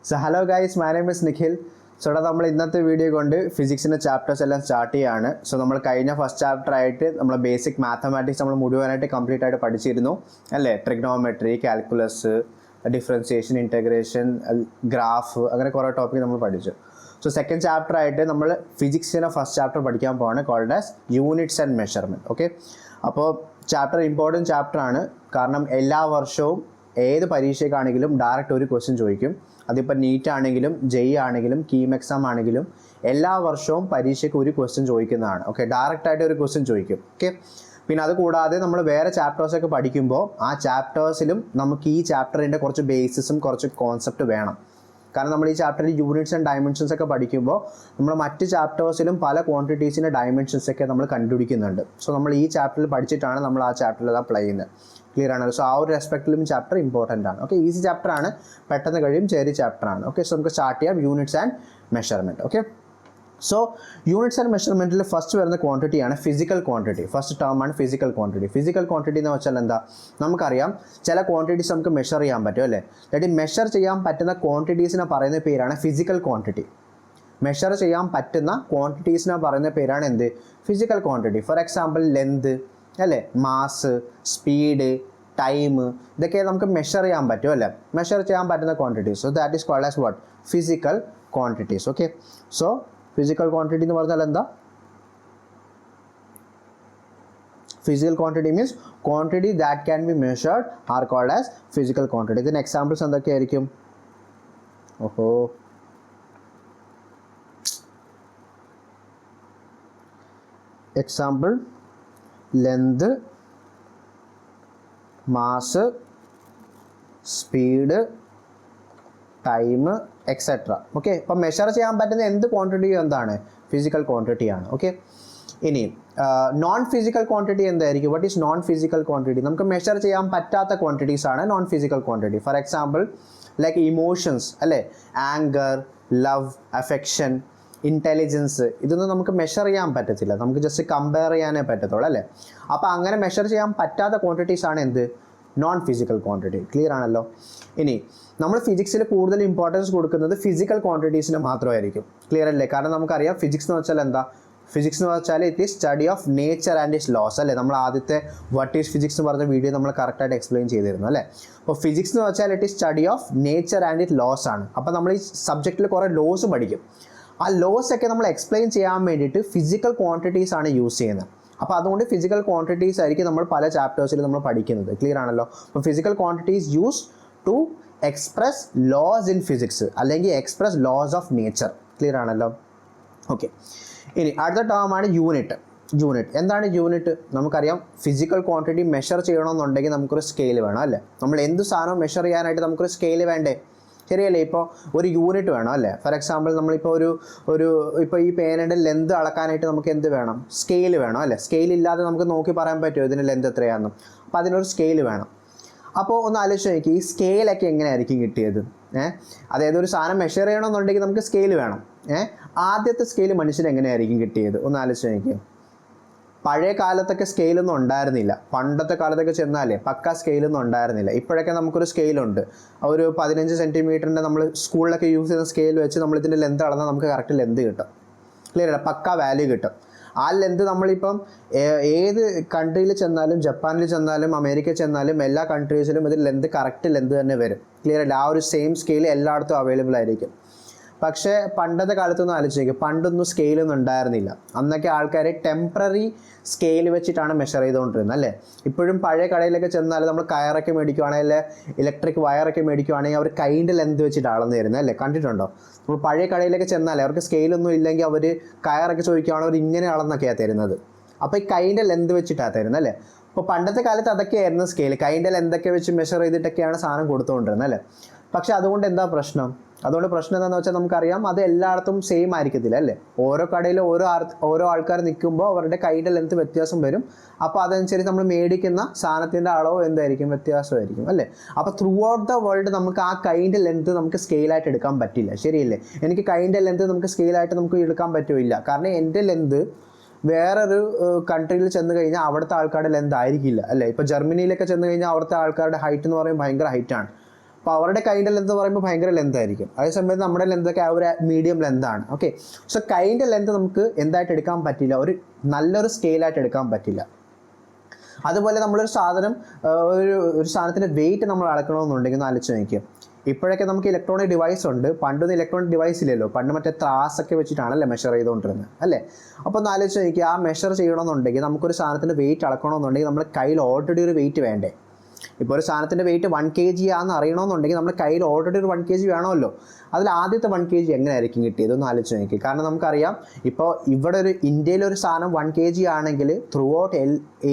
So hello guys, my name is Nikhil. So നമ്മൾ ഇന്നത്തെ video കൊണ്ട് ഫിസിക്സിൻ്റെ ചാപ്റ്റേഴ്സ് എല്ലാം സ്റ്റാർട്ട് ചെയ്യാണ്. സോ നമ്മൾ കഴിഞ്ഞ ഫസ്റ്റ് ചാപ്റ്റർ ആയിട്ട് നമ്മൾ ബേസിക് മാത്തമാറ്റിക്സ് നമ്മൾ മുഴുവനായിട്ട് കംപ്ലീറ്റ് ആയിട്ട് പഠിച്ചിരുന്നു അല്ലേ. Trigonometry, calculus, differentiation, integration, graph, അങ്ങനെ കുറേ ടോപ്പിക് നമ്മൾ പഠിച്ചു. സോ സെക്കൻഡ് ചാപ്റ്റർ ആയിട്ട് നമ്മൾ ഫിസിക്സിൻ്റെ ഫസ്റ്റ് ചാപ്റ്റർ പഠിക്കാൻ പോവാണ്, called as units and measurement. Okay, അപ്പോൾ ചാപ്റ്റർ ഇമ്പോർട്ടൻറ്റ് ചാപ്റ്ററാണ്. കാരണം എല്ലാ വർഷവും ഏത് പരീക്ഷയ്ക്കാണെങ്കിലും ഡയറക്റ്റ് ഒരു ക്വസ്റ്റ്യൻ ചോദിക്കും. അതിപ്പോൾ നീറ്റ് ആണെങ്കിലും ജെഇ ആണെങ്കിലും കീം എക്സാം ആണെങ്കിലും എല്ലാ വർഷവും പരീക്ഷയ്ക്ക് ഒരു ക്വസ്റ്റ്യൻ ചോദിക്കുന്നതാണ്. ഓക്കെ, ഡയറക്റ്റായിട്ട് ഒരു ക്വസ്റ്റ്യൻ ചോദിക്കും. ഓക്കെ, പിന്നെ അത് കൂടാതെ നമ്മൾ വേറെ ചാപ്റ്റേഴ്സൊക്കെ പഠിക്കുമ്പോൾ ആ ചാപ്റ്റേഴ്സിലും നമുക്ക് ഈ ചാപ്റ്ററിൻ്റെ കുറച്ച് ബേസിസും കുറച്ച് കോൺസെപ്റ്റ് വേണം. കാരണം നമ്മൾ ഈ ചാപ്റ്ററിൽ യൂണിറ്റ്സ് ആൻഡ് ഡയമെൻഷൻസ് ഒക്കെ പഠിക്കുമ്പോൾ നമ്മൾ മറ്റ് ചാപ്റ്റേഴ്സിലും പല ക്വാണ്ടിറ്റീസിൻ്റെ ഡയമെൻഷൻസ് ഒക്കെ നമ്മൾ കണ്ടുപിടിക്കുന്നുണ്ട്. സോ നമ്മൾ ഈ ചാപ്റ്ററിൽ പഠിച്ചിട്ടാണ് നമ്മൾ ആ ചാപ്റ്ററിൽ അത് അപ്ലൈ ചെയ്യുന്നത്. ക്ലിയർ ആണല്ലോ. സോ ആ ഒരു റെസ്പെക്റ്റിലും ചാപ്റ്റർ ഇമ്പോർട്ടൻ്റ് ആണ്. ഓക്കെ, ഈസി ചാപ്റ്റർ ആണ്, പെട്ടെന്ന് കഴിയും, ചെറിയ ചാപ്റ്റർ ആണ്. ഓക്കെ, സോ നമുക്ക് സ്റ്റാർട്ട് ചെയ്യാം units and measurement. Okay, so units and മെഷർമെൻറ്റിൽ ഫസ്റ്റ് വരുന്ന ക്വാണ്ടിറ്റിയാണ് ഫിസിക്കൽ ക്വാണ്ടിറ്റി. ഫസ്റ്റ് ടേം ആണ് ഫിസിക്കൽ ക്വാണ്ടിറ്റി. ഫിസിക്കൽ ക്വാണ്ടിറ്റി എന്ന് വെച്ചാൽ എന്താ, നമുക്കറിയാം ചില ക്വാണ്ടിറ്റീസ് നമുക്ക് മെഷർ ചെയ്യാൻ പറ്റും അല്ലേ. അതായത് മെഷർ ചെയ്യാൻ പറ്റുന്ന ക്വാണ്ടിറ്റീസിനെ പറയുന്ന പേരാണ് ഫിസിക്കൽ ക്വാണ്ടിറ്റി. മെഷർ ചെയ്യാൻ പറ്റുന്ന ക്വാണ്ടിറ്റീസിനെ പറയുന്ന പേരാണ് എന്ത്, physical quantity. For example length അല്ലേ, മാസ്, സ്പീഡ്, ടൈം, ഇതൊക്കെ നമുക്ക് മെഷർ ചെയ്യാൻ പറ്റും അല്ലേ. മെഷർ ചെയ്യാൻ പറ്റുന്ന quantities. So that is called as what, physical quantities. Okay, so physical quantity എന്ന് പറഞ്ഞാൽ എന്താ, physical quantity means quantity that can be measured are called as physical quantity. ഇതിന് എക്സാമ്പിൾസ് എന്തൊക്കെയായിരിക്കും? ഓഹോ, example length, mass, speed, time, etcetera. Okay, ഇപ്പം measure ചെയ്യാൻ പറ്റുന്ന എന്ത് ക്വാണ്ടിറ്റിയും എന്താണ്, ഫിസിക്കൽ ക്വാണ്ടിറ്റിയാണ്. ഓക്കെ, ഇനി നോൺ ഫിസിക്കൽ ക്വാണ്ടിറ്റി എന്തായിരിക്കും? What is known physical quantity? നമുക്ക് മെഷർ ചെയ്യാൻ പറ്റാത്ത ക്വാണ്ടിറ്റീസ് ആണ് non physical quantity. For example like emotions അല്ലേ, ആങ്കർ, ലവ്, അഫെക്ഷൻ, ഇൻ്റലിജൻസ്, ഇതൊന്നും നമുക്ക് മെഷർ ചെയ്യാൻ പറ്റത്തില്ല, നമുക്ക് ജസ്റ്റ് കമ്പയർ ചെയ്യാനേ പറ്റത്തുള്ളൂ അല്ലേ. അപ്പോൾ അങ്ങനെ മെഷർ ചെയ്യാൻ പറ്റാത്ത ക്വാണ്ടിറ്റീസ് ആണ് എന്ത്, നോൺ ഫിസിക്കൽ ക്വാണ്ടിറ്റി. ക്ലിയർ ആണല്ലോ. ഇനി നമ്മൾ ഫിസിക്സിൽ കൂടുതൽ ഇമ്പോർട്ടൻസ് കൊടുക്കുന്നത് ഫിസിക്കൽ ക്വാണ്ടിറ്റീസിന് മാത്രമായിരിക്കും. ക്ലിയർ അല്ലേ? കാരണം നമുക്കറിയാം ഫിസിക്സ് എന്ന് വെച്ചാൽ എന്താ, ഫിസിക്സ് എന്ന് വെച്ചാൽ it is study of nature and its laws അല്ലേ. നമ്മൾ ആദ്യത്തെ വാട്ട് ഈസ് ഫിസിക്സ് എന്ന് പറഞ്ഞ വീഡിയോ നമ്മൾ കറക്റ്റായിട്ട് എക്സ്പ്ലെയിൻ ചെയ്തിരുന്നു അല്ലേ. അപ്പോൾ ഫിസിക്സ് എന്ന് വെച്ചാൽ it is study of nature and it laws ആണ്. അപ്പോൾ നമ്മൾ ഈ സബ്ജക്റ്റിൽ കുറേ ലോസ് പഠിക്കും. ആ ലോസ് ഒക്കെ നമ്മൾ എക്സ്പ്ലെയിൻ ചെയ്യാൻ വേണ്ടിയിട്ട് ഫിസിക്കൽ ക്വാണ്ടിറ്റീസ് ആണ് യൂസ് ചെയ്യുന്നത്. അപ്പോൾ അതുകൊണ്ട് ഫിസിക്കൽ ക്വാണ്ടിറ്റീസ് ആയിരിക്കും നമ്മൾ പല ചാപ്റ്റേഴ്സിൽ നമ്മൾ പഠിക്കുന്നത്. ക്ലിയർ ആണല്ലോ. അപ്പോൾ physical quantities use to express laws in physics അല്ലെങ്കിൽ express laws of nature. Clear ആണല്ലോ. ഓക്കെ, ഇനി അടുത്ത ടേമാണ് യൂണിറ്റ്. യൂണിറ്റ് എന്താണ് യൂണിറ്റ്? നമുക്കറിയാം ഫിസിക്കൽ ക്വാണ്ടിറ്റി മെഷർ ചെയ്യണമെന്നുണ്ടെങ്കിൽ നമുക്കൊരു സ്കെയിൽ വേണം അല്ലേ. നമ്മൾ എന്ത് സാധനവും മെഷർ ചെയ്യാനായിട്ട് നമുക്കൊരു സ്കെയിൽ വേണ്ടേ, ശരിയല്ലേ? ഇപ്പോൾ ഒരു യൂണിറ്റ് വേണം അല്ലേ. ഫോർ എക്സാമ്പിൾ നമ്മളിപ്പോൾ ഇപ്പോൾ ഈ പേനയുടെ ലെന്ത് അളക്കാനായിട്ട് നമുക്ക് എന്ത് വേണം, സ്കെയിൽ വേണം അല്ലേ. സ്കെയിൽ ഇല്ലാതെ നമുക്ക് നോക്കി പറയാൻ പറ്റുമോ ഇതിന് ലെന്ത് എത്രയാണെന്നും? അപ്പോൾ അതിനൊരു സ്കെയിൽ വേണം. അപ്പോൾ ഒന്ന് ആലോചിച്ച് നോക്കി, ഈ സ്കെയിലൊക്കെ എങ്ങനെയായിരിക്കും കിട്ടിയത്? അതായത് ഒരു സാധനം മെഷർ ചെയ്യണമെന്നുണ്ടെങ്കിൽ നമുക്ക് സ്കെയിൽ വേണം. ആദ്യത്തെ സ്കെയിൽ മനുഷ്യന് എങ്ങനെയായിരിക്കും കിട്ടിയത്? ഒന്ന് ആലോചിച്ച് നോക്കി. പഴയ കാലത്തൊക്കെ സ്കെയിലൊന്നും ഉണ്ടായിരുന്നില്ല. പണ്ടത്തെ കാലത്തൊക്കെ ചെന്നാലേ പക്ക സ്കെയിലൊന്നും ഉണ്ടായിരുന്നില്ല. ഇപ്പോഴൊക്കെ നമുക്കൊരു സ്കെയിലുണ്ട്. ഒരു 15 സെൻറ്റിമീറ്ററിൻ്റെ നമ്മൾ സ്കൂളിലൊക്കെ യൂസ് ചെയ്യുന്ന സ്കെയിൽ വെച്ച് നമ്മളിതിൻ്റെ ലെന്ത് അളന്നാൽ നമുക്ക് കറക്റ്റ് ലെന്ത് കിട്ടും. ക്ലിയർ അല്ല, പക്ക വാല്യൂ കിട്ടും. ആ ലെന്ത് നമ്മളിപ്പം ഏത് കൺട്രിയിൽ ചെന്നാലും, ജപ്പാനിൽ ചെന്നാലും, അമേരിക്കയിൽ ചെന്നാലും എല്ലാ കൺട്രീസിലും ഇതിൽ ലെന്ത് കറക്റ്റ് ലെന്ത് തന്നെ വരും. ക്ലിയർ അല്ല, ആ ഒരു സെയിം സ്കെയിൽ എല്ലായിടത്തും അവൈലബിൾ ആയിരിക്കും. പക്ഷേ പണ്ടത്തെ കാലത്തൊന്നും ആലോചിക്കുക, പണ്ടൊന്നും സ്കെയിലൊന്നും ഉണ്ടായിരുന്നില്ല. അന്നൊക്കെ ആൾക്കാർ ടെമ്പററി സ്കെയിൽ വെച്ചിട്ടാണ് മെഷർ ചെയ്തുകൊണ്ടിരുന്നത് അല്ലേ. ഇപ്പോഴും പഴയ കടയിലൊക്കെ ചെന്നാൽ നമ്മൾ കയറൊക്കെ മേടിക്കുവാണെങ്കിൽ, ഇലക്ട്രിക് വയറൊക്കെ മേടിക്കുവാണെങ്കിൽ അവർ കൈൻ്റെ ലെന്ത് വെച്ചിട്ട് അളന്ന് തരുന്നത് അല്ലേ, കണ്ടിട്ടുണ്ടോ? നമ്മൾ പഴയ കടയിലൊക്കെ ചെന്നാൽ അവർക്ക് സ്കെയിലൊന്നും ഇല്ലെങ്കിൽ അവർ കയറൊക്കെ ചോദിക്കുകയാണെങ്കിൽ അവർ ഇങ്ങനെ അളന്നൊക്കെയാണ് തരുന്നത്. അപ്പോൾ ഈ കൈൻ്റെ ലെന്ത് വെച്ചിട്ടാണ് തരുന്നത് അല്ലേ. അപ്പോൾ പണ്ടത്തെ കാലത്ത് അതൊക്കെയായിരുന്നു സ്കെയിൽ, കൈൻ്റെ ലെന്തൊക്കെ വെച്ച് മെഷർ ചെയ്തിട്ടൊക്കെയാണ് സാധനം കൊടുത്തുകൊണ്ടിരുന്നത് അല്ലേ. പക്ഷേ അതുകൊണ്ട് എന്താ പ്രശ്നം? അതുകൊണ്ട് പ്രശ്നം എന്താണെന്ന് വെച്ചാൽ നമുക്കറിയാം അത് എല്ലായിടത്തും സെയിം ആയിരിക്കത്തില്ല അല്ലേ. ഓരോ കടയിൽ ഓരോ ആൾക്കാർ നിൽക്കുമ്പോൾ അവരുടെ കൈയുടെ ലെന്ത് വ്യത്യാസം വരും. അപ്പോൾ അതനുസരിച്ച് നമ്മൾ മേടിക്കുന്ന സാധനത്തിൻ്റെ അളവ് എന്തായിരിക്കും, വ്യത്യാസമായിരിക്കും അല്ലേ. അപ്പോൾ ത്രൂ ഔട്ട് ദ വേൾഡ് നമുക്ക് ആ കൈൻ്റെ ലെന്ത് നമുക്ക് സ്കെയിലായിട്ട് എടുക്കാൻ പറ്റില്ല, ശരിയല്ലേ? എനിക്ക് കൈൻ്റെ ലെന്ത് നമുക്ക് സ്കെയിലായിട്ട് നമുക്ക് എടുക്കാൻ പറ്റില്ല. കാരണം എൻ്റെ ലെന്ത് വേറൊരു കൺട്രിയിൽ ചെന്ന് കഴിഞ്ഞാൽ അവിടുത്തെ ആൾക്കാരുടെ ലെന്ത് ആയിരിക്കില്ല അല്ലേ. ഇപ്പോൾ ജർമ്മനിയിലൊക്കെ ചെന്ന് കഴിഞ്ഞാൽ അവിടുത്തെ ആൾക്കാരുടെ ഹൈറ്റ് എന്ന് പറയുമ്പോൾ ഭയങ്കര ഹൈറ്റാണ്. അപ്പോൾ അവരുടെ കൈൻ്റെ ലെന്ത് പറയുമ്പോൾ ഭയങ്കര ലെന്ത് ആയിരിക്കും. അതേസമയത്ത് നമ്മുടെ ലെന്തൊക്കെ ആ ഒരു മീഡിയം ലെന്താണ്. ഓക്കെ, സോ കൈൻ്റെ ലെന്ത് നമുക്ക് എന്തായിട്ട് എടുക്കാൻ പറ്റില്ല, ഒരു നല്ലൊരു സ്കെയിലായിട്ട് എടുക്കാൻ പറ്റില്ല. അതുപോലെ നമ്മളൊരു സാധനം ഒരു സാധനത്തിൻ്റെ വെയിറ്റ് നമ്മൾ അളക്കണമെന്നുണ്ടെങ്കിൽ ഒന്ന് ആലോചിച്ച് നോക്കിക്കുക. ഇപ്പോഴൊക്കെ നമുക്ക് ഇലക്ട്രോണിക് ഡിവൈസ് ഉണ്ട്, പണ്ടൊന്നും ഇലക്ട്രോണിക് ഡിവൈസ് ഇല്ലല്ലോ. പണ്ട് മറ്റേ ത്രാസൊക്കെ വെച്ചിട്ടാണല്ലേ മെഷർ ചെയ്തുകൊണ്ടിരുന്നത് അല്ലേ. അപ്പോൾ ഒന്ന് ആലോചിച്ച് നോക്കിക്കുക, ആ മെഷർ ചെയ്യണമെന്നുണ്ടെങ്കിൽ നമുക്കൊരു സാധനത്തിൻ്റെ വെയിറ്റ് അളക്കണമെന്നുണ്ടെങ്കിൽ നമ്മുടെ കയ്യിൽ ഓൾറെഡി ഒരു വെയിറ്റ് വേണ്ടേ. ഇപ്പോൾ ഒരു സാധനത്തിൻ്റെ വെയിറ്റ് 1 kg ആണെന്ന് അറിയണമെന്നുണ്ടെങ്കിൽ നമ്മുടെ കയ്യിൽ ഓൾറെഡി ഒരു 1 kg വേണമല്ലോ. അതിൽ ആദ്യത്തെ 1 kg എങ്ങനെയായിരിക്കും കിട്ടിയത് ഒന്ന് ആലോചിച്ച് നോക്കി. കാരണം നമുക്കറിയാം, ഇപ്പോൾ ഇവിടെ ഒരു ഇന്ത്യയിലൊരു സാധനം 1 kg ആണെങ്കിൽ ത്രൂ ഔട്ട്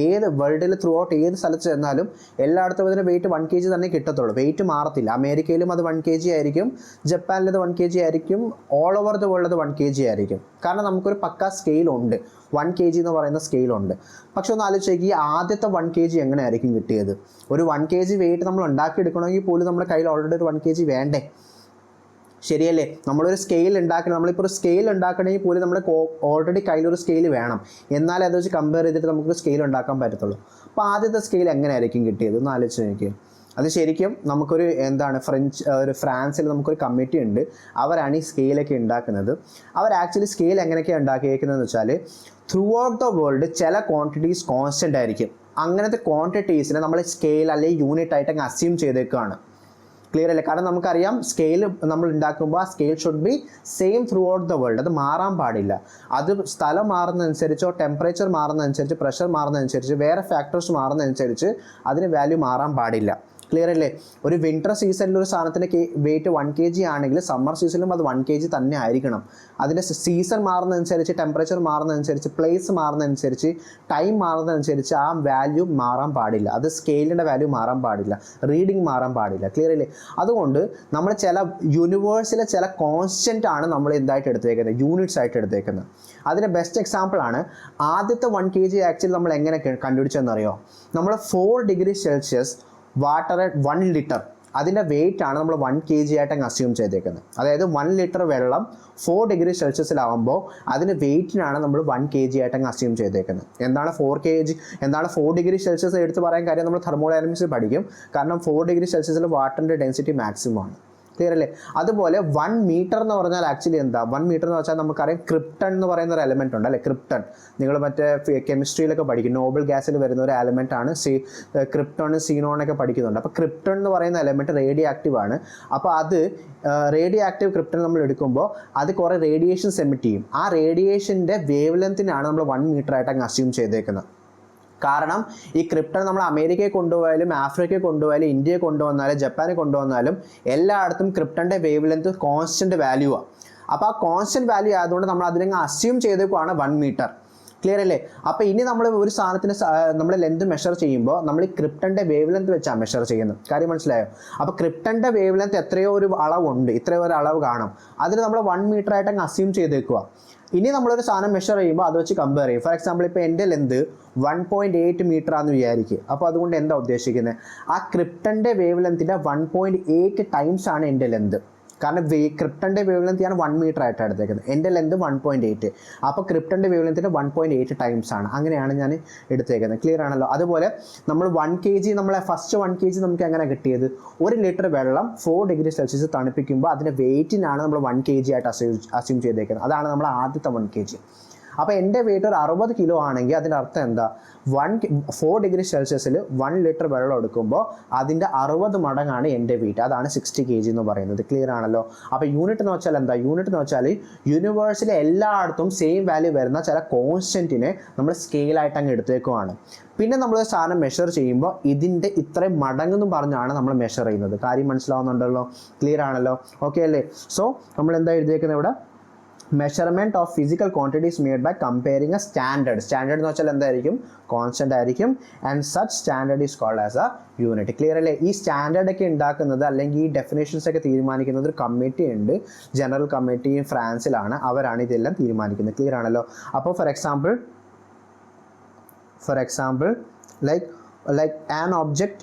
ഏത് വേൾഡിൽ ത്രൂ ഔട്ട് ഏത് സ്ഥലത്ത് ചെന്നാലും എല്ലായിടത്തും ഇതിന് വെയിറ്റ് 1 kg തന്നെ കിട്ടത്തുള്ളൂ. വെയിറ്റ് മാറത്തില്ല. അമേരിക്കയിലും അത് 1 kg ആയിരിക്കും, ജപ്പാനിലത് 1 kg ആയിരിക്കും, ഓൾ ഓവർ ദ വേൾഡ് അത് 1 kg ആയിരിക്കും. കാരണം നമുക്കൊരു പക്ക സ്കെയിലുണ്ട്, 1 kg എന്ന് പറയുന്ന സ്കെയിലുണ്ട്. പക്ഷെ ഒന്ന് ആലോചിച്ച് നോക്കി, ആദ്യത്തെ 1 kg എങ്ങനെയായിരിക്കും കിട്ടിയത്? ഒരു 1 kg വെയിറ്റ് നമ്മൾ ഉണ്ടാക്കിയെടുക്കണമെങ്കിൽ പോലും നമ്മുടെ കയ്യിൽ ഓൾറെഡി ഒരു 1 kg വേണ്ടേ, ശരിയല്ലേ? നമ്മളൊരു സ്കെയിൽ ഉണ്ടാക്കണം, നമ്മളിപ്പോൾ ഒരു സ്കെയിൽ ഉണ്ടാക്കണമെങ്കിൽ പോലും നമ്മുടെ ഓൾറെഡി കയ്യിലൊരു സ്കെയിൽ വേണം, എന്നാലേ അത് വെച്ച് കമ്പയർ ചെയ്തിട്ട് നമുക്കൊരു സ്കെയിൽ ഉണ്ടാക്കാൻ പറ്റത്തുള്ളൂ. അപ്പോൾ ആദ്യത്തെ സ്കെയിൽ എങ്ങനെയായിരിക്കും കിട്ടിയത് ഒന്ന് ആലോചിച്ച് നോക്കിയാൽ. അത് ശരിക്കും നമുക്കൊരു ഫ്രാൻസിൽ നമുക്കൊരു കമ്മിറ്റി ഉണ്ട്, അവരാണ് ഈ സ്കെയിലൊക്കെ ഉണ്ടാക്കുന്നത്. അവർ ആക്ച്വലി സ്കെയിൽ എങ്ങനെയൊക്കെയാണ് ഉണ്ടാക്കിയേക്കുന്നതെന്ന് വെച്ചാൽ, ത്രൂ ഔട്ട് ദ വേൾഡ് ചില ക്വാണ്ടിറ്റീസ് കോൺസ്റ്റൻ്റ് ആയിരിക്കും. അങ്ങനത്തെ ക്വാണ്ടിറ്റീസിനെ നമ്മൾ സ്കെയിൽ അല്ലെങ്കിൽ യൂണിറ്റ് ആയിട്ട് അങ്ങ് അസ്യൂം ചെയ്തേക്കുകയാണ്. ക്ലിയർ അല്ലേ? കാരണം നമുക്കറിയാം, സ്കെയിൽ നമ്മൾ ഉണ്ടാക്കുമ്പോൾ ആ scale should be same through out the world. അത് മാറാൻ പാടില്ല. അത് സ്ഥലം മാറുന്നതനുസരിച്ചോ ടെമ്പറേച്ചർ മാറുന്നതനുസരിച്ച്, പ്രഷർ മാറുന്നതനുസരിച്ച്, വേറെ ഫാക്ടേഴ്സ് മാറുന്നതനുസരിച്ച് അതിന് വാല്യൂ മാറാൻ പാടില്ല. ക്ലിയർ അല്ലേ? ഒരു വിൻ്റർ സീസണിൽ ഒരു സാധനത്തിൻ്റെ വെയിറ്റ് 1 kg ആണെങ്കിൽ സമ്മർ സീസണിലും അത് 1 kg തന്നെ ആയിരിക്കണം. അതിൻ്റെ സീസൺ മാറുന്നതനുസരിച്ച്, ടെമ്പറേച്ചർ മാറുന്നതനുസരിച്ച്, പ്ലേസ് മാറുന്നതനുസരിച്ച്, ടൈം മാറുന്നതനുസരിച്ച് ആ വാല്യൂ മാറാൻ പാടില്ല. അത് സ്കെയിലിൻ്റെ വാല്യൂ മാറാൻ പാടില്ല, റീഡിങ് മാറാൻ പാടില്ല. ക്ലിയർ അല്ലേ? അതുകൊണ്ട് നമ്മൾ ചില യൂണിവേഴ്സിലെ ചില കോൺസ്റ്റൻ്റ് ആണ് നമ്മൾ എന്തായിട്ട് എടുത്തേക്കുന്നത്, യൂണിറ്റ്സ് ആയിട്ട് എടുത്തേക്കുന്നത്. അതിൻ്റെ ബെസ്റ്റ് എക്സാമ്പിളാണ് ആദ്യത്തെ 1 kg. ആക്ച്വലി നമ്മൾ എങ്ങനെ കണ്ടുപിടിച്ചതെന്നറിയോ? നമ്മൾ 4 ഡിഗ്രി സെൽഷ്യസ് വാട്ടർ 1 ലിറ്റർ, അതിൻ്റെ വെയിറ്റ് ആണ് നമ്മൾ 1 kg ആയിട്ട് അങ്ങ് അസ്യൂം ചെയ്തേക്കുന്നത്. അതായത് 1 ലിറ്റർ വെള്ളം 4 ഡിഗ്രി സെൽഷ്യസിലാവുമ്പോൾ അതിന് വെയിറ്റിനാണ് നമ്മൾ 1 kg ആയിട്ട് അങ്ങ് അസ്യൂം ചെയ്തേക്കുന്നത്. എന്താണ് 4 ഡിഗ്രി സെൽഷ്യസ് എടുത്ത് പറയാൻ കാര്യം, നമ്മൾ തെർമോഡൈനാമിക്സ് പഠിക്കും. കാരണം 4 ഡിഗ്രി സെൽഷ്യസിൽ വാട്ടറിൻ്റെ ഡെൻസിറ്റി മാക്സിമം ആണ്. ക്ലിയർ അല്ലേ? അതുപോലെ 1 മീറ്റർ എന്ന് പറഞ്ഞാൽ ആക്ച്വലി എന്താ? 1 മീറ്റർ എന്ന് വെച്ചാൽ നമുക്കറിയാം ക്രിപ്റ്റൺ എന്ന് പറയുന്ന ഒരു എലമെൻ്റ് ഉണ്ട് അല്ലേ? ക്രിപ്റ്റൺ നിങ്ങൾ മറ്റേ കെമിസ്ട്രിയിലൊക്കെ പഠിക്കും. നോബൽ ഗ്യാസിൽ വരുന്ന ഒരു എലമെൻ്റ് ആണ് ക്രിപ്റ്റോൺ, സീനോണൊക്കെ പഠിക്കുന്നുണ്ട്. അപ്പോൾ ക്രിപ്റ്റൺ എന്ന് പറയുന്ന എലമെൻറ്റ് റേഡിയോ ആക്റ്റീവ് ആണ്. അപ്പോൾ അത് റേഡിയോ ആക്റ്റീവ് ക്രിപ്റ്റൺ നമ്മൾ എടുക്കുമ്പോൾ അത് കുറേ റേഡിയേഷൻസ് എമിറ്റ് ചെയ്യും. ആ റേഡിയേഷൻ്റെ വേവ് ലെങ്ത്തിനാണ് നമ്മൾ 1 മീറ്റർ ആയിട്ട് അങ്ങ് അസ്യൂം ചെയ്തേക്കുന്നത്. കാരണം ഈ ക്രിപ്റ്റൺ നമ്മൾ അമേരിക്കയിൽ കൊണ്ടുപോയാലും, ആഫ്രിക്കയിൽ കൊണ്ടുപോയാലും, ഇന്ത്യയെ കൊണ്ടുവന്നാലും, ജപ്പാനിൽ കൊണ്ടുവന്നാലും എല്ലായിടത്തും ക്രിപ്റ്റൻ്റെ വേവ് ലെങ്ത് കോൺസ്റ്റൻറ്റ് വാല്യൂ ആണ്. അപ്പോൾ ആ കോൺസ്റ്റൻറ്റ് വാല്യൂ ആയതുകൊണ്ട് നമ്മൾ അതിനങ്ങ് അസ്യൂം ചെയ്തേക്കുവാണ് 1 മീറ്റർ. ക്ലിയർ അല്ലേ? അപ്പോൾ ഇനി നമ്മൾ ഒരു സാധനത്തിന് നമ്മൾ ലെന്ത് മെഷർ ചെയ്യുമ്പോൾ നമ്മൾ ഈ ക്രിപ്റ്റൻ്റെ വേവ് ലെങ്ത് വെച്ചാണ് മെഷർ ചെയ്യുന്നത്. കാര്യം മനസ്സിലായോ? അപ്പോൾ ക്രിപ്റ്റൻ്റെ വേവ് ലെങ്ത് എത്രയോ ഒരു അളവുണ്ട്, ഇത്രയോ ഒരു അളവ് കാണും. അതിന് നമ്മൾ 1 മീറ്റർ ആയിട്ട് അങ്ങ് അസ്യൂം ചെയ്തേക്കുക. ഇനി നമ്മളൊരു സാധനം മെഷർ ചെയ്യുമ്പോൾ അത് വെച്ച് കമ്പയർ ചെയ്യും. ഫോർ എക്സാമ്പിൾ, ഇപ്പോൾ എൻ്റെ ലെന്ത് 1.8 മീറ്റർ ആണെന്ന് വിചാരിക്കുക. അപ്പോൾ അതുകൊണ്ട് എന്താ ഉദ്ദേശിക്കുന്നത്? ആ ക്രിപ്റ്റൻ്റെ വേവ് ലെങ്ത്തിൻ്റെ 1.8 ടൈംസ് ആണ് എൻ്റെ ലെന്ത്. കാരണം ക്രിപ്റ്റൻ്റെ വേവ് ലെങ്ത് ഞാൻ 1 മീറ്റർ ആയിട്ട് എടുത്തേക്കുന്നത്, എൻ്റെ ലെന്ത് 1.8. അപ്പോൾ ക്രിപ്റ്റൻ്റെ വേവ് ലെങ്ത്തിൻ്റെ 1.8 ടൈംസ് ആണ്. അങ്ങനെയാണ് ഞാൻ എടുത്തേക്കുന്നത്. ക്ലിയർ ആണല്ലോ? അതുപോലെ നമ്മൾ 1 kg, നമ്മളെ ഫസ്റ്റ് 1 kg നമുക്ക് എങ്ങനെ കിട്ടിയത്? 1 ലിറ്റർ വെള്ളം 4 ഡിഗ്രി സെൽഷ്യസ് തണുപ്പിക്കുമ്പോൾ അതിൻ്റെ വെയിറ്റിനാണ് നമ്മൾ 1 kg ആയിട്ട് അസ്യൂം ചെയ്തേക്കുന്നത്. അതാണ് നമ്മൾ ആദ്യത്തെ 1 kg. അപ്പോൾ എൻ്റെ വെയിറ്റ് ഒരു 60 കിലോ ആണെങ്കിൽ അതിൻ്റെ അർത്ഥം എന്താ? 4 ഡിഗ്രി സെൽഷ്യസിൽ 1 ലിറ്റർ വെള്ളം എടുക്കുമ്പോൾ അതിൻ്റെ 60 മടങ്ങാണ് എൻ്റെ വെയിറ്റ്. അതാണ് 60 kg എന്ന് പറയുന്നത്. ക്ലിയർ ആണല്ലോ? അപ്പോൾ യൂണിറ്റ് എന്ന് വെച്ചാൽ എന്താ? യൂണിറ്റ് എന്ന് വെച്ചാൽ യൂണിവേഴ്സിലെ എല്ലായിടത്തും സെയിം വാല്യൂ വരുന്ന ചില കോൺസ്റ്റൻറ്റിനെ നമ്മൾ സ്കെയിലായിട്ട് അങ്ങ് എടുത്തേക്കുവാണ്. പിന്നെ നമ്മൾ സാധനം മെഷർ ചെയ്യുമ്പോൾ ഇതിൻ്റെ ഇത്രയും മടങ്ങെന്ന് പറഞ്ഞാണ് നമ്മൾ മെഷർ ചെയ്യുന്നത്. കാര്യം മനസ്സിലാവുന്നുണ്ടല്ലോ? ക്ലിയർ ആണല്ലോ? ഓക്കെ അല്ലേ? സോ നമ്മൾ എന്താ എഴുതിയേക്കുന്നത് ഇവിടെ? Measurement of physical quantities made by comparing a standard. Standard എന്ന് വെച്ചാൽ എന്തായിരിക്കും? കോൺസ്റ്റൻ്റ് ആയിരിക്കും. And such standard is called as a unit. Clear അല്ലേ? ഈ സ്റ്റാൻഡേർഡൊക്കെ ഉണ്ടാക്കുന്നത് അല്ലെങ്കിൽ ഈ ഡെഫിനേഷൻസ് ഒക്കെ തീരുമാനിക്കുന്നത് ഒരു കമ്മിറ്റി ഉണ്ട്, ജനറൽ കമ്മിറ്റി ഫ്രാൻസിലാണ്. അവരാണ് ഇതെല്ലാം തീരുമാനിക്കുന്നത്. ക്ലിയർ ആണല്ലോ? അപ്പോൾ for example like an object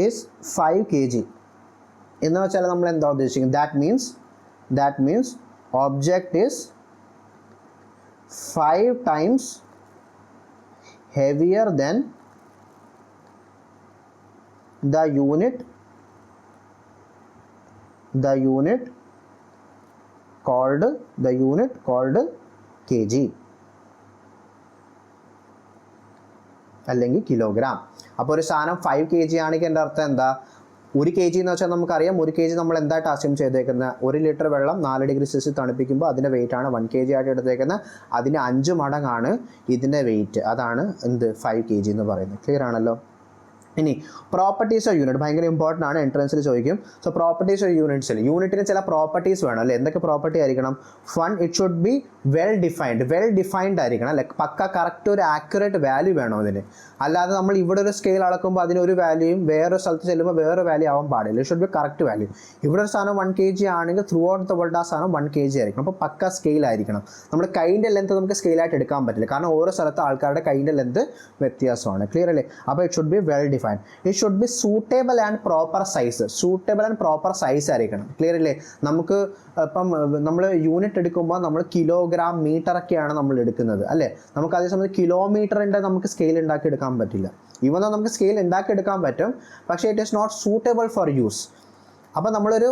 is 5 kg എന്ന് വെച്ചാൽ നമ്മൾ എന്താ ഉദ്ദേശിക്കുന്നത്? that means object is 5 times heavier than the unit called kg അല്ലെങ്കിൽ കിലോഗ്രാം. അപ്പോൾ ഒരു സാധനം 5 kg ആണെങ്കിൽ എൻ്റെ അർത്ഥം എന്താ? 1 kg എന്ന് വെച്ചാൽ നമുക്കറിയാം 1 kg നമ്മൾ എന്തായിട്ട് അസ്യൂം ചെയ്തേക്കുന്നത്, 1 ലിറ്റർ വെള്ളം 4 ഡിഗ്രി സെൽഷ്യസ് തണുപ്പിക്കുമ്പോൾ അതിൻ്റെ വെയിറ്റ് ആണ് 1 kg ആയിട്ട് എടുത്തേക്കുന്നത്. അതിന് 5 മടങ്ങാണ് ഇതിൻ്റെ വെയിറ്റ്, അതാണ് എന്ത് 5 kg എന്ന് പറയുന്നത്. ക്ലിയർ ആണല്ലോ? ഇനി പ്രോപ്പർട്ടീസ് ഓഫ് യൂണിറ്റ് ഭയങ്കര ഇമ്പോർട്ടൻ്റ് ആണ്, എൻട്രൻസിൽ ചോദിക്കും. സോ പ്രോപ്പർട്ടീസ് ഓഫ് യൂണിറ്റ്സിൽ യൂണിറ്റിന് ചില പ്രോപ്പർട്ടീസ് വേണം അല്ലേ? എന്തൊക്കെ പ്രോപ്പർട്ടി ആയിരിക്കണം? One, it should be well defined ആയിരിക്കണം അല്ലെ? പക്ക കറക്റ്റ് ഒരു ആക്യുറേറ്റ് വാല്യൂ വേണം അതിന്. അല്ലാതെ നമ്മൾ ഇവിടെ ഒരു സ്കെയിൽ അളക്കുമ്പോൾ അതിനൊരു വാല്യൂയും വേറൊരു സ്ഥലത്ത് ചെല്ലുമ്പോൾ വേറൊരു വാല്യൂ ആവാൻ പാടില്ല. It should B correct value. ഇവിടെ ഒരു സാധനം 1 kg ആണെങ്കിൽ ത്രൂ ഔട്ട് ദ വേൾഡ് ആ സാധനം 1 kg ആയിരിക്കണം. അപ്പോൾ പക്ക സ്കെയിൽ ആയിരിക്കണം. നമ്മുടെ കൈൻ്റെ ലെന്ത് നമുക്ക് സ്കെയിലായിട്ട് എടുക്കാൻ പറ്റില്ല, കാരണം ഓരോ സ്ഥലത്ത് ആൾക്കാരുടെ കൈൻ്റെ ലെന്ത് വ്യത്യാസമാണ്. ക്ലിയർ അല്ലേ? അപ്പോൾ it should be well defined. It should B suitable and proper size ആയിരിക്കണം. ക്ലിയർ അല്ലേ? നമുക്ക് ഇപ്പം നമ്മൾ യൂണിറ്റ് എടുക്കുമ്പോൾ നമ്മൾ കിലോഗ്രാം മീറ്റർ ഒക്കെയാണ് നമ്മൾ എടുക്കുന്നത് അല്ലേ? നമുക്ക് അതേസമയം കിലോമീറ്ററിൻ്റെ നമുക്ക് സ്കെയിൽ ഉണ്ടാക്കി എടുക്കാൻ പറ്റില്ല. ഇവൻ നമുക്ക് സ്കെയിൽ ഉണ്ടാക്കി എടുക്കാൻ പറ്റും, പക്ഷേ it is not suitable for use. അപ്പോൾ നമ്മളൊരു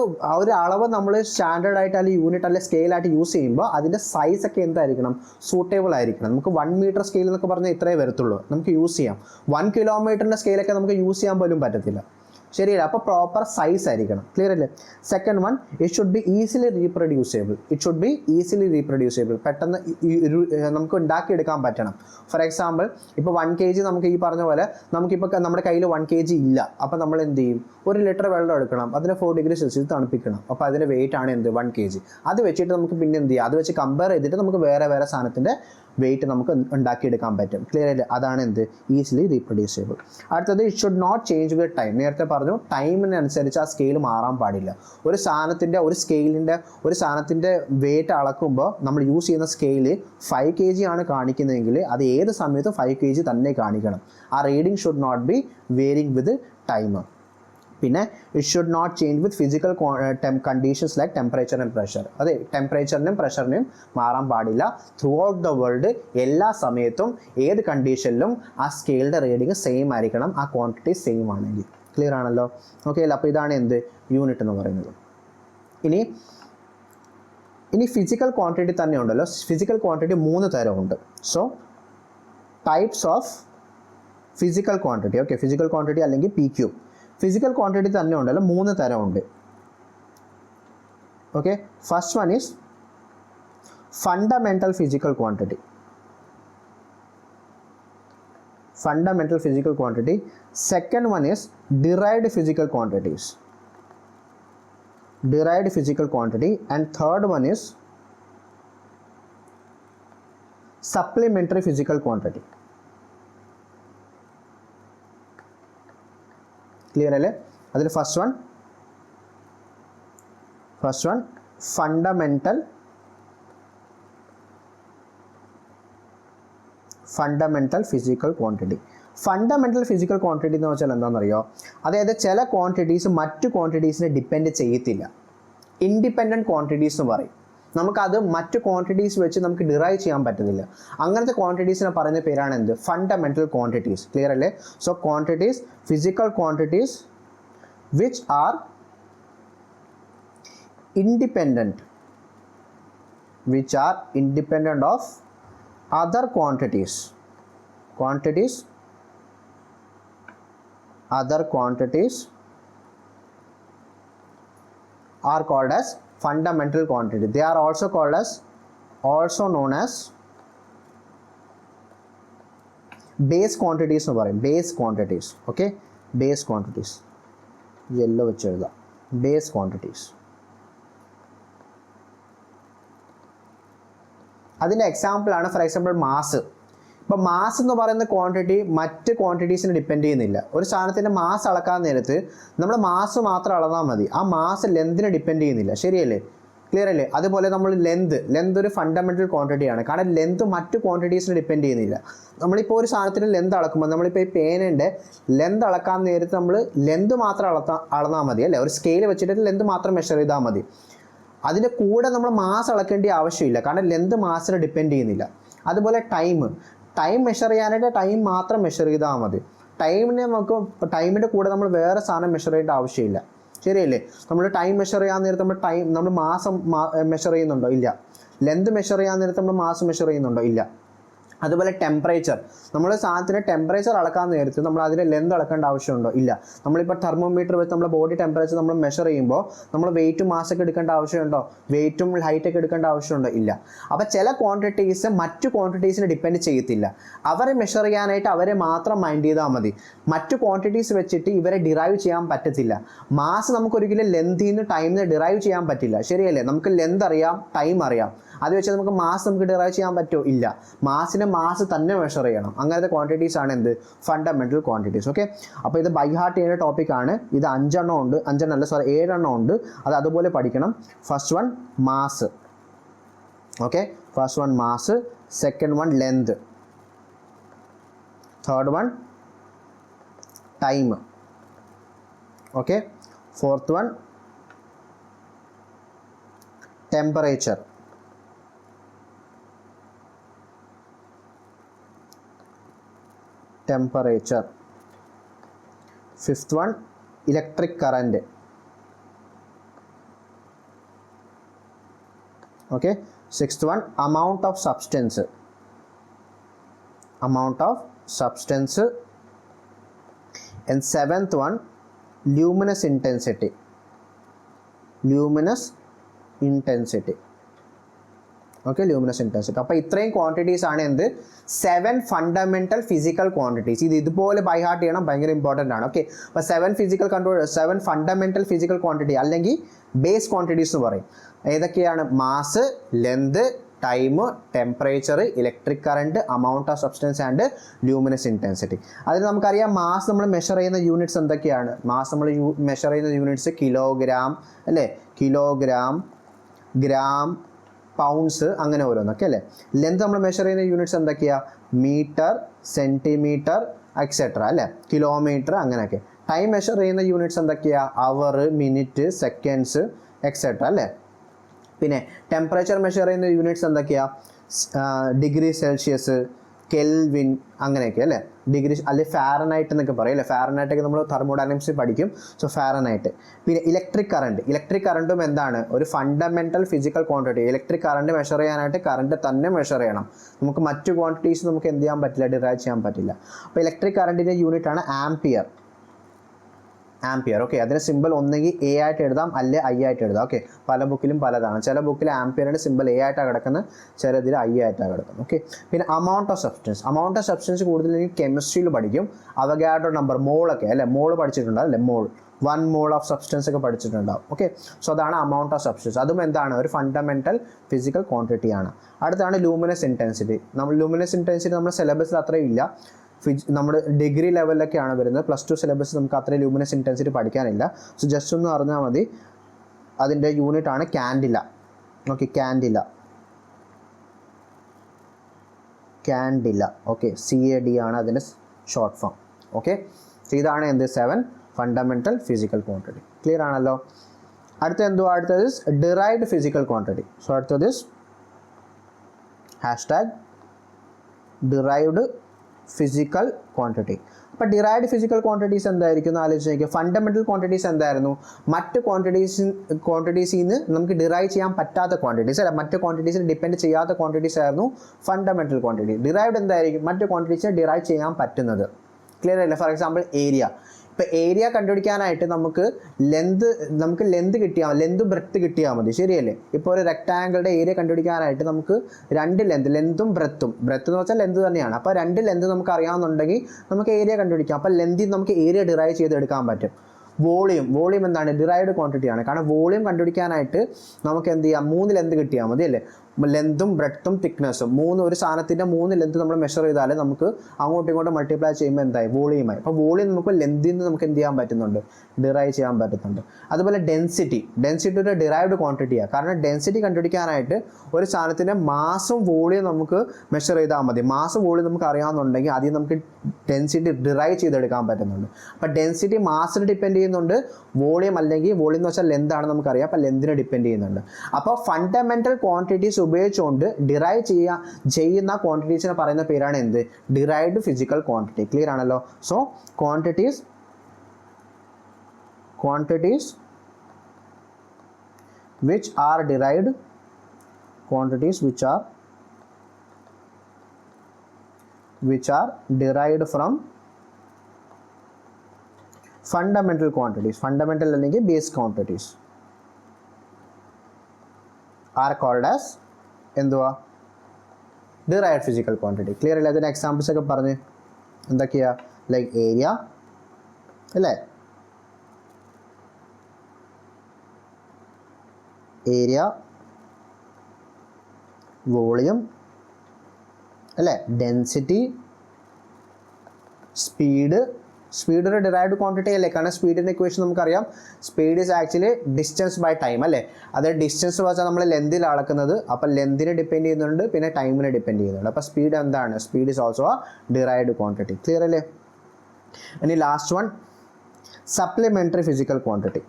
അളവ് നമ്മൾ സ്റ്റാൻഡേർഡ് ആയിട്ട് അല്ലെങ്കിൽ യൂണിറ്റ് അല്ലെങ്കിൽ സ്കെയിലായിട്ട് യൂസ് ചെയ്യുമ്പോൾ അതിൻ്റെ സൈസൊക്കെ എന്തായിരിക്കണം? സൂട്ടബിൾ ആയിരിക്കണം. നമുക്ക് 1 മീറ്റർ സ്കെയിൽ എന്നൊക്കെ പറഞ്ഞാൽ ഇത്രേ വരത്തുള്ളൂ, നമുക്ക് യൂസ് ചെയ്യാം. 1 കിലോമീറ്ററിൻ്റെ സ്കെയിലൊക്കെ നമുക്ക് യൂസ് ചെയ്യാൻ പോലും പറ്റത്തില്ല. ശരിയല്ല? അപ്പോൾ പ്രോപ്പർ സൈസ് ആയിരിക്കണം. ക്ലിയർ അല്ലേ? Second one, it should be easily reproducible. പെട്ടെന്ന് നമുക്ക് ഉണ്ടാക്കിയെടുക്കാൻ പറ്റണം. ഫോർ എക്സാമ്പിൾ, ഇപ്പോൾ 1 kg നമുക്ക് ഈ പറഞ്ഞ പോലെ നമുക്കിപ്പോൾ നമ്മുടെ കയ്യിൽ 1 kg ഇല്ല. അപ്പോൾ നമ്മൾ എന്ത് ചെയ്യും? 1 ലിറ്റർ വെള്ളം എടുക്കണം, അതിനെ 4 ഡിഗ്രി സെൽഷ്യസ് തണുപ്പിക്കണം. അപ്പോൾ അതിൻ്റെ വെയിറ്റ് ആണ് എന്ത്? 1 kg. അത് വെച്ചിട്ട് നമുക്ക് പിന്നെ എന്ത് ചെയ്യാം? അത് വെച്ച് കമ്പയർ ചെയ്തിട്ട് നമുക്ക് വേറെ സാധനത്തിൻ്റെ വെയിറ്റ് നമുക്ക് ഉണ്ടാക്കിയെടുക്കാൻ പറ്റും. ക്ലിയർ അല്ലേ? അതാണ് എന്ത്? Easily reproducible. അടുത്തത്, it should not change with time. നേരത്തെ പറഞ്ഞു ടൈമിനനുസരിച്ച് ആ സ്കെയിൽ മാറാൻ പാടില്ല. ഒരു സാധനത്തിൻ്റെ വെയിറ്റ് അളക്കുമ്പോൾ നമ്മൾ യൂസ് ചെയ്യുന്ന സ്കെയില് 5 kg ആണ് കാണിക്കുന്നതെങ്കിൽ അത് ഏത് സമയത്തും 5 kg തന്നെ കാണിക്കണം. ആ reading should not be varying with time. പിന്നെ it should not change with physical conditions like temperature and pressure. അതെ, ടെമ്പറേച്ചറിനും പ്രഷറിനും മാറാൻ പാടില്ല. ത്രൂ ഔട്ട് ദ വേൾഡ് എല്ലാ സമയത്തും ഏത് കണ്ടീഷനിലും ആ സ്കെയിലിൻ്റെ റീഡിങ് സെയിം ആയിരിക്കണം, ആ ക്വാണ്ടിറ്റി സെയിം ആണെങ്കിൽ. ക്ലിയർ ആണല്ലോ? ഓക്കെ അല്ലേ? അപ്പോൾ ഇതാണ് എന്ത്? യൂണിറ്റ് എന്ന് പറയുന്നത്. ഇനി ഫിസിക്കൽ ക്വാണ്ടിറ്റി തന്നെ ഉണ്ടല്ലോ. ഫിസിക്കൽ ക്വാണ്ടിറ്റി 3 തരമുണ്ട്. So types of physical quantity. Okay, physical quantity അല്ലെങ്കിൽ PQ. ഫിസിക്കൽ ക്വാണ്ടിറ്റി തന്നെ ഉണ്ടല്ലോ 3 തരമുണ്ട്. Okay, first one is fundamental physical quantity. Second one is derived physical quantity, and third one is supplementary physical quantity. Clear alle? Adil first one fundamental physical quantity. Fundamental physical quantity എന്ന് വെച്ചാൽ എന്താണെന്നറിയോ? അതായത് ചില quantities മറ്റു ക്വാണ്ടിറ്റീസിനെ depend ചെയ്യത്തില്ല. Independent quantities എന്ന് പറയും. നമുക്കത് മറ്റു ക്വാണ്ടിറ്റീസ് വെച്ച് നമുക്ക് ഡിറൈവ് ചെയ്യാൻ പറ്റുന്നില്ല. അങ്ങനത്തെ ക്വാണ്ടിറ്റീസിനെ പറയുന്ന പേരാണ് എന്ത്? Fundamental quantities. ക്ലിയർ അല്ലേ? So quantities, physical quantities which are independent of other quantities are called as fundamental quantity. They are also known as base quantities എന്ന് പറയും. base quantities. okay, base quantities yellow വെച്ച് എഴുതാം. base quantities. അതിൻ്റെ example ആണ് for example mass. ഇപ്പോൾ mass എന്ന് പറയുന്ന quantity മറ്റ് ക്വാണ്ടിറ്റീസിനെ ഡിപ്പെൻഡ് ചെയ്യുന്നില്ല. ഒരു സാധനത്തിൻ്റെ മാസ് അളക്കാൻ നേരത്ത് നമ്മൾ മാസ് മാത്രം അളന്നാൽ മതി, ആ മാസ് ലെന്തിനെ ഡിപ്പെൻഡ് ചെയ്യുന്നില്ല. ശരിയല്ലേ? ക്ലിയർ അല്ലേ? അതുപോലെ നമ്മൾ ലെന്ത് ഒരു ഫണ്ടമെൻ്റൽ ക്വാണ്ടിറ്റിയാണ്. കാരണം ലെന്ത് മറ്റ് ക്വാണ്ടിറ്റീസിനെ ഡിപ്പെൻഡ് ചെയ്യുന്നില്ല. നമ്മളിപ്പോൾ ഒരു സാധനത്തിൻ്റെ ലെന്ത് അളക്കുമ്പോൾ നമ്മളിപ്പോൾ ഈ പേനൻ്റെ ലെന്ത് അളക്കാൻ നേരത്ത് നമ്മൾ ലെന്ത് മാത്രം അളന്നാൽ മതി അല്ലേ? ഒരു സ്കെയിൽ വെച്ചിട്ട് ലെന്ത് മാത്രം മെഷർ ചെയ്താൽ മതി. അതിൻ്റെ കൂടെ നമ്മൾ മാസ് അളക്കേണ്ട ആവശ്യമില്ല, കാരണം ലെന്ത് മാസിനെ ഡിപ്പെൻഡ് ചെയ്യുന്നില്ല. അതുപോലെ ടൈം മെഷർ ചെയ്യാനായിട്ട് ടൈം മാത്രം മെഷർ ചെയ്താൽ മതി. ടൈമിനെ നമുക്ക് ടൈമിൻ്റെ കൂടെ നമ്മൾ വേറെ സാധനം മെഷർ ചെയ്യേണ്ട ആവശ്യമില്ല. ശരിയല്ലേ? നമ്മൾ ടൈം മെഷർ ചെയ്യാൻ നേരത്ത് നമ്മൾ മാസം മെഷർ ചെയ്യുന്നുണ്ടോ? ഇല്ല. ലെന്ത് മെഷർ ചെയ്യാൻ നേരത്ത് നമ്മൾ മാസം മെഷർ ചെയ്യുന്നുണ്ടോ? ഇല്ല. അതുപോലെ ടെമ്പറേച്ചർ, നമ്മൾ സാധനത്തിന് ടെമ്പറേച്ചർ അളക്കാൻ നേരത്ത് നമ്മൾ അതിൻ്റെ ലെന്ത് അളക്കേണ്ട ആവശ്യമുണ്ടോ? ഇല്ല. നമ്മളിപ്പോൾ തെർമോമീറ്റർ വെച്ച് നമ്മുടെ ബോഡി ടെമ്പറേച്ചർ നമ്മൾ മെഷർ ചെയ്യുമ്പോൾ നമ്മൾ വെയിറ്റും മാസൊക്കെ എടുക്കേണ്ട ആവശ്യമുണ്ടോ? വെയിറ്റും ഹൈറ്റൊക്കെ എടുക്കേണ്ട ആവശ്യമുണ്ടോ? ഇല്ല. അപ്പോൾ ചില ക്വാണ്ടിറ്റീസ് മറ്റു ക്വാണ്ടിറ്റീസിനെ ഡിപ്പെൻഡ് ചെയ്യത്തില്ല. അവരെ മെഷർ ചെയ്യാനായിട്ട് അവരെ മാത്രം മൈൻഡ് ചെയ്താൽ മതി. മറ്റു ക്വാണ്ടിറ്റീസ് വെച്ചിട്ട് ഇവരെ ഡിറൈവ് ചെയ്യാൻ പറ്റത്തില്ല. മാസ് നമുക്കൊരിക്കലും ലെന്തിൽ നിന്ന് ടൈമിൽ നിന്ന് ഡിറൈവ് ചെയ്യാൻ പറ്റില്ല. ശരിയല്ലേ? നമുക്ക് ലെന്ത് അറിയാം, ടൈം അറിയാം. അത് വെച്ചാൽ നമുക്ക് മാസ് നമുക്ക് ഡിറൈവ് ചെയ്യാൻ പറ്റുമോ? ഇല്ല. മാസിനെ മാസ് തന്നെ മെഷർ ചെയ്യണം. അങ്ങനത്തെ ക്വാണ്ടിറ്റീസ് ആണ് എന്ത്? Fundamental quantities. ഓക്കെ, അപ്പോൾ ഇത് ബൈ ഹാർട്ട് ചെയ്യുന്ന ടോപ്പിക്കാണ്. ഇത് 5 ഉണ്ട്, 7 ഉണ്ട്. അത് അതുപോലെ പഠിക്കണം. First one mass. Okay, first one mass, second one length, third one time. Okay, fourth one temperature. Temperature. Fifth one electric current. Okay, sixth one amount of substance. Amount of substance. And seventh one luminous intensity. Luminous intensity. Okay, luminous intensity. അപ്പോൾ ഇത്രയും quantities ആണ് എന്ത്? 7 fundamental physical quantities. ഇതുപോലെ by heart ചെയ്യണം, ഭയങ്കര important ആണ്. Okay, അപ്പോൾ 7 fundamental physical quantity അല്ലെങ്കിൽ ബേസ് ക്വാണ്ടിറ്റീസ് എന്ന് പറയും. ഏതൊക്കെയാണ്? Mass, length, time, temperature, electric current, amount of substance and luminous intensity. അതിൽ നമുക്കറിയാം മാസ് നമ്മൾ മെഷർ ചെയ്യുന്ന യൂണിറ്റ്സ് എന്തൊക്കെയാണ്? മാസ് നമ്മൾ മെഷർ ചെയ്യുന്ന യൂണിറ്റ്സ് കിലോഗ്രാം അല്ലേ? കിലോഗ്രാം, ഗ്രാം, പൗണ്ട്സ്, അങ്ങനെ ഓരോന്നൊക്കെ അല്ലേ? ലെന്ത് നമ്മൾ മെഷർ ചെയ്യുന്ന യൂണിറ്റ്സ് എന്തൊക്കെയാണ്? മീറ്റർ, സെൻറ്റിമീറ്റർ, എക്സെട്ര അല്ലേ? കിലോമീറ്റർ, അങ്ങനെയൊക്കെ. ടൈം മെഷർ ചെയ്യുന്ന യൂണിറ്റ്സ് എന്തൊക്കെയാണ്? അവർ, മിനിറ്റ്, സെക്കൻഡ്സ്, എക്സെട്ര അല്ലേ? പിന്നെ ടെമ്പറേച്ചർ മെഷർ ചെയ്യുന്ന യൂണിറ്റ്സ് എന്തൊക്കെയാണ്? ഡിഗ്രി സെൽഷ്യസ്, കെൽവിൻ, അങ്ങനെയൊക്കെ അല്ലേ? ഡിഗ്രി അല്ലെങ്കിൽ ഫാരനൈറ്റ് എന്നൊക്കെ പറയും അല്ലേ? ഫാരനൈറ്റൊക്കെ നമ്മൾ തെർമോഡൈനാമിക്സിൽ പഠിക്കും. സോ ഫാരനൈറ്റ്. പിന്നെ ഇലക്ട്രിക് കറണ്ട്. ഇലക്ട്രിക് കറണ്ടും എന്താണ്? ഒരു fundamental physical quantity. Electric current measure ചെയ്യാനായിട്ട് കറണ്ട് തന്നെ മെഷർ ചെയ്യണം. നമുക്ക് മറ്റു ക്വാണ്ടിറ്റീസ് നമുക്ക് എന്ത് ചെയ്യാൻ പറ്റില്ല? ഡിറൈവ് ചെയ്യാൻ പറ്റില്ല. അപ്പോൾ ഇലക്ട്രിക് കറണ്ടിൻ്റെ യൂണിറ്റ് ആണ് ആംപിയർ. ആംപിയർ. ഓക്കെ, അതിന് സിമ്പിൾ ഒന്നെങ്കിൽ എ ആയിട്ട് എഴുതാം, അല്ലെ ഐ ആയിട്ട് എഴുതാം. ഓക്കെ, പല ബുക്കിലും പലതാണ്. ചില ബുക്കിൽ ആംപിയറിൻ്റെ സിമ്പിൾ എ ആയിട്ടാണ് കിടക്കുന്നത്, ചിലതിൽ ഐ ആയിട്ടാണ് കിടക്കുന്നത്. ഓക്കെ, പിന്നെ amount of substance. Amount of substance കൂടുതലും കെമിസ്ട്രിയിൽ പഠിക്കും. അവഗാഡ്രോ നമ്പർ, മോളൊക്കെ അല്ലേ? മോള് പഠിച്ചിട്ടുണ്ടാവും അല്ലേ? മോൾ, 1 മോൾ ഓഫ് സബ്സ്റ്റൻസ് ഒക്കെ പഠിച്ചിട്ടുണ്ടാവും. ഓക്കെ, സോ അതാണ് അമൗണ്ട് ഓഫ് സബ്സ്റ്റൻസ്. അതും എന്താണ്? ഒരു ഫണ്ടമെന്റൽ ഫിസിക്കൽ ക്വാണ്ടിറ്റി ആണ്. അടുത്താണ് ലൂമിനസ് ഇൻറ്റൻസിറ്റി. ലൂമിനസ് ഇൻറ്റൻസിറ്റി നമ്മുടെ സിലബസിൽ അത്രയും ഇല്ല. നമ്മുടെ ഡിഗ്രി ലെവലിലൊക്കെയാണ് വരുന്നത്. +2 സിലബസ് നമുക്ക് അത്രയും ലൂമിനസ് ഇൻറ്റൻസിറ്റി പഠിക്കാനില്ല. സോ ജസ്റ്റ് ഒന്ന് അറിഞ്ഞാൽ മതി. അതിൻ്റെ യൂണിറ്റ് ആണ് Candela. Okay, Candela. Okay, CAD ആണ് അതിൻ്റെ ഷോർട്ട് ഫോം. ഓക്കെ, സോ ഇതാണ് എന്ത്? 7 ഫണ്ടമെന്റൽ ഫിസിക്കൽ ക്വാണ്ടിറ്റി. ക്ലിയർ ആണല്ലോ? അടുത്തത് ഡിറൈവ്ഡ് ഫിസിക്കൽ ക്വാണ്ടിറ്റി. സോ അടുത്തത് #ഡിറൈവ്ഡ് ഫിസിക്കൽ ക്വാണ്ടിറ്റി. അപ്പോൾ ഡിറൈവ്ഡ് ഫിസിക്കൽ ക്വാണ്ടിറ്റീസ് എന്തായിരിക്കും എന്ന് ആലോചിച്ച് നോക്കിയാൽ, ഫണ്ടമെന്റൽ ക്വാണ്ടിറ്റീസ് എന്തായിരുന്നു? മറ്റ് ക്വാണ്ടിറ്റീസിൽ നിന്ന് നമുക്ക് ഡിറൈവ് ചെയ്യാൻ പറ്റാത്ത ക്വാണ്ടിറ്റീസ് അല്ല, മറ്റ് ക്വാണ്ടിറ്റീസിൽ ഡിപ്പെൻഡ് ചെയ്യാത്ത ക്വാണ്ടിറ്റീസ് ആയിരുന്നു ഫണ്ടമെന്റൽ ക്വാണ്ടിറ്റി. ഡിറൈവ്ഡ് എന്തായിരിക്കും? മറ്റ് ക്വാണ്ടിറ്റീസിനെ ഡിറൈവ് ചെയ്യാൻ പറ്റുന്നത്. ക്ലിയർ അല്ലേ? For example area. ഇപ്പോൾ ഏരിയ കണ്ടുപിടിക്കാനായിട്ട് നമുക്ക് ലെന്ത് കിട്ടിയാൽ, ലെന്ത് ബ്രെഡ്ത്ത് കിട്ടിയാൽ മതി. ശരിയല്ലേ? ഇപ്പോൾ ഒരു റെക്ടാങ്കിളുടെ ഏരിയ കണ്ടുപിടിക്കാനായിട്ട് നമുക്ക് 2 ലെന്തും ബ്രെത്തും എന്ന് വെച്ചാൽ ലെന്ത് തന്നെയാണ്. അപ്പോൾ 2 ലെന്ത് നമുക്ക് അറിയാമെന്നുണ്ടെങ്കിൽ നമുക്ക് ഏരിയ കണ്ടുപിടിക്കാം. അപ്പോൾ ലെന്തിൽ നമുക്ക് ഏരിയ ഡിറൈവ് ചെയ്തെടുക്കാൻ പറ്റും. വോളിയം എന്താണ്? ഡിറൈവ്ഡ് ക്വാണ്ടിറ്റിയാണ്. കാരണം വോളിയം കണ്ടുപിടിക്കാനായിട്ട് നമുക്ക് എന്ത് ചെയ്യാം? 3 ലെന്ത് കിട്ടിയാൽ മതി അല്ലേ? ലെന്തും ബ്രെഡ്ത്തും തിക്നെസ്സും, ഒരു സാധനത്തിൻ്റെ 3 ലെന്ത് നമ്മൾ മെഷർ ചെയ്താൽ നമുക്ക് അങ്ങോട്ടും ഇങ്ങോട്ടും മൾട്ടിപ്ലൈ ചെയ്യുമ്പോൾ എന്തായി? വോളിയമായി. അപ്പോൾ വോളിയം നമുക്ക് ലെന്തിൽ നിന്ന് നമുക്ക് എന്ത് ചെയ്യാൻ പറ്റുന്നുണ്ട്? ഡിറൈവ് ചെയ്യാൻ പറ്റുന്നുണ്ട്. അതുപോലെ ഡെൻസിറ്റി ഒരു ഡിറൈവ്ഡ് ക്വാണ്ടിറ്റിയാണ്. കാരണം ഡെൻസിറ്റി കണ്ടുപിടിക്കാനായിട്ട് ഒരു സാധനത്തിൻ്റെ മാസും വോളിയം നമുക്ക് മെഷർ ചെയ്താൽ മതി. മാസും വോളിയം നമുക്ക് അറിയാമെന്നുണ്ടെങ്കിൽ ആദ്യം നമുക്ക് ഡെൻസിറ്റി ഡിറൈവ് ചെയ്തെടുക്കാൻ പറ്റുന്നുണ്ട്. അപ്പോൾ ഡെൻസിറ്റി മാസിനെ ഡിപ്പെൻഡ് ചെയ്യുന്നുണ്ട്, വോളിയം അല്ലെങ്കിൽ വോളിയം എന്ന് വെച്ചാൽ ലെന്താണ് നമുക്കറിയാം. അപ്പോൾ ലെന്തിനെ ഡിപ്പെൻഡ് ചെയ്യുന്നുണ്ട്. അപ്പോൾ ഫണ്ടമെന്റൽ ക്വാണ്ടിറ്റീസ് ഉപയോഗിച്ചുകൊണ്ട് ഡിറൈവ് ചെയ്യുന്ന ക്വാണ്ടിറ്റീസിനെ പറയുന്ന പേരാണ് എന്ത്? Derived physical quantity. ക്ലിയർ ആണല്ലോ? So quantities which are derived from fundamental quantities, fundamental അല്ലെങ്കിൽ base quantities are called as എന്തുവാ? derived physical quantity. ക്ലിയർ അല്ലേ? അതിന് എക്സാമ്പിൾസ് ഒക്കെ പറഞ്ഞ് എന്തൊക്കെയാ? ലൈക്ക് ഏരിയ അല്ലേ? ഏരിയ, വോളിയം അല്ലേ, ഡെൻസിറ്റി, സ്പീഡ് ഒരു ഡിറൈവ്ഡ് ക്വാണ്ടിറ്റി അല്ലേ? കാരണം സ്പീഡിൻ്റെ ഇക്വേഷൻ നമുക്കറിയാം. Speed is actually distance by time അല്ലേ? അത് ഡിസ്റ്റൻസ് വെച്ചാൽ നമ്മൾ ലെന്തിൽ അളക്കുന്നത്. അപ്പോൾ ലെന്തിനെ ഡിപ്പെൻഡ് ചെയ്യുന്നുണ്ട്, പിന്നെ ടൈമിനെ ഡിപ്പെൻഡ് ചെയ്യുന്നുണ്ട്. അപ്പോൾ സ്പീഡ് എന്താണ്? Speed is also A derived quantity. Clear അല്ലേ? ഇനി last one, supplementary physical quantity.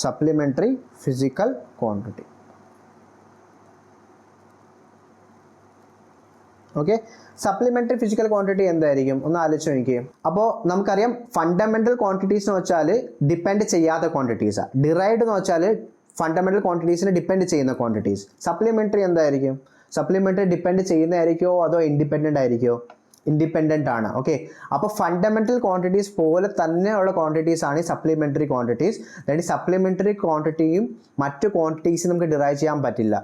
Supplementary physical quantity. Okay, supplementary physical quantity എന്തായിരിക്കും? ഒന്ന് ആലോചിച്ച് നോക്കിയേ. അപ്പോൾ നമുക്കറിയാം ഫണ്ടമെൻ്റൽ ക്വാണ്ടിറ്റീസ് എന്ന് വെച്ചാൽ ഡിപ്പെൻഡ് ചെയ്യാത്ത ക്വാണ്ടിറ്റീസാണ്. ഡിറൈവ്ഡ് എന്ന് വെച്ചാൽ ഫണ്ടമെൻ്റൽ ക്വാണ്ടിറ്റീസിനെ ഡിപ്പെൻഡ് ചെയ്യുന്ന ക്വാണ്ടിറ്റീസ്. സപ്ലിമെൻ്ററി എന്തായിരിക്കും? സപ്ലിമെൻ്ററി ഡിപ്പെൻഡ് ചെയ്യുന്നതായിരിക്കുമോ അതോ ഇൻഡിപെൻഡൻ്റ് ആയിരിക്കുമോ? ഇൻഡിപെൻഡൻ്റ് ആണ്. ഓക്കെ, അപ്പോൾ ഫണ്ടമെൻ്റൽ ക്വാണ്ടിറ്റീസ് പോലെ തന്നെയുള്ള ക്വാണ്ടിറ്റീസ് ആണ് ഈ സപ്ലിമെൻ്ററി ക്വാണ്ടിറ്റീസ്. അതായത് സപ്ലിമെൻ്ററി ക്വാണ്ടിറ്റിയും മറ്റു ക്വാണ്ടിറ്റീസും നമുക്ക് ഡിറൈവ് ചെയ്യാൻ പറ്റില്ല.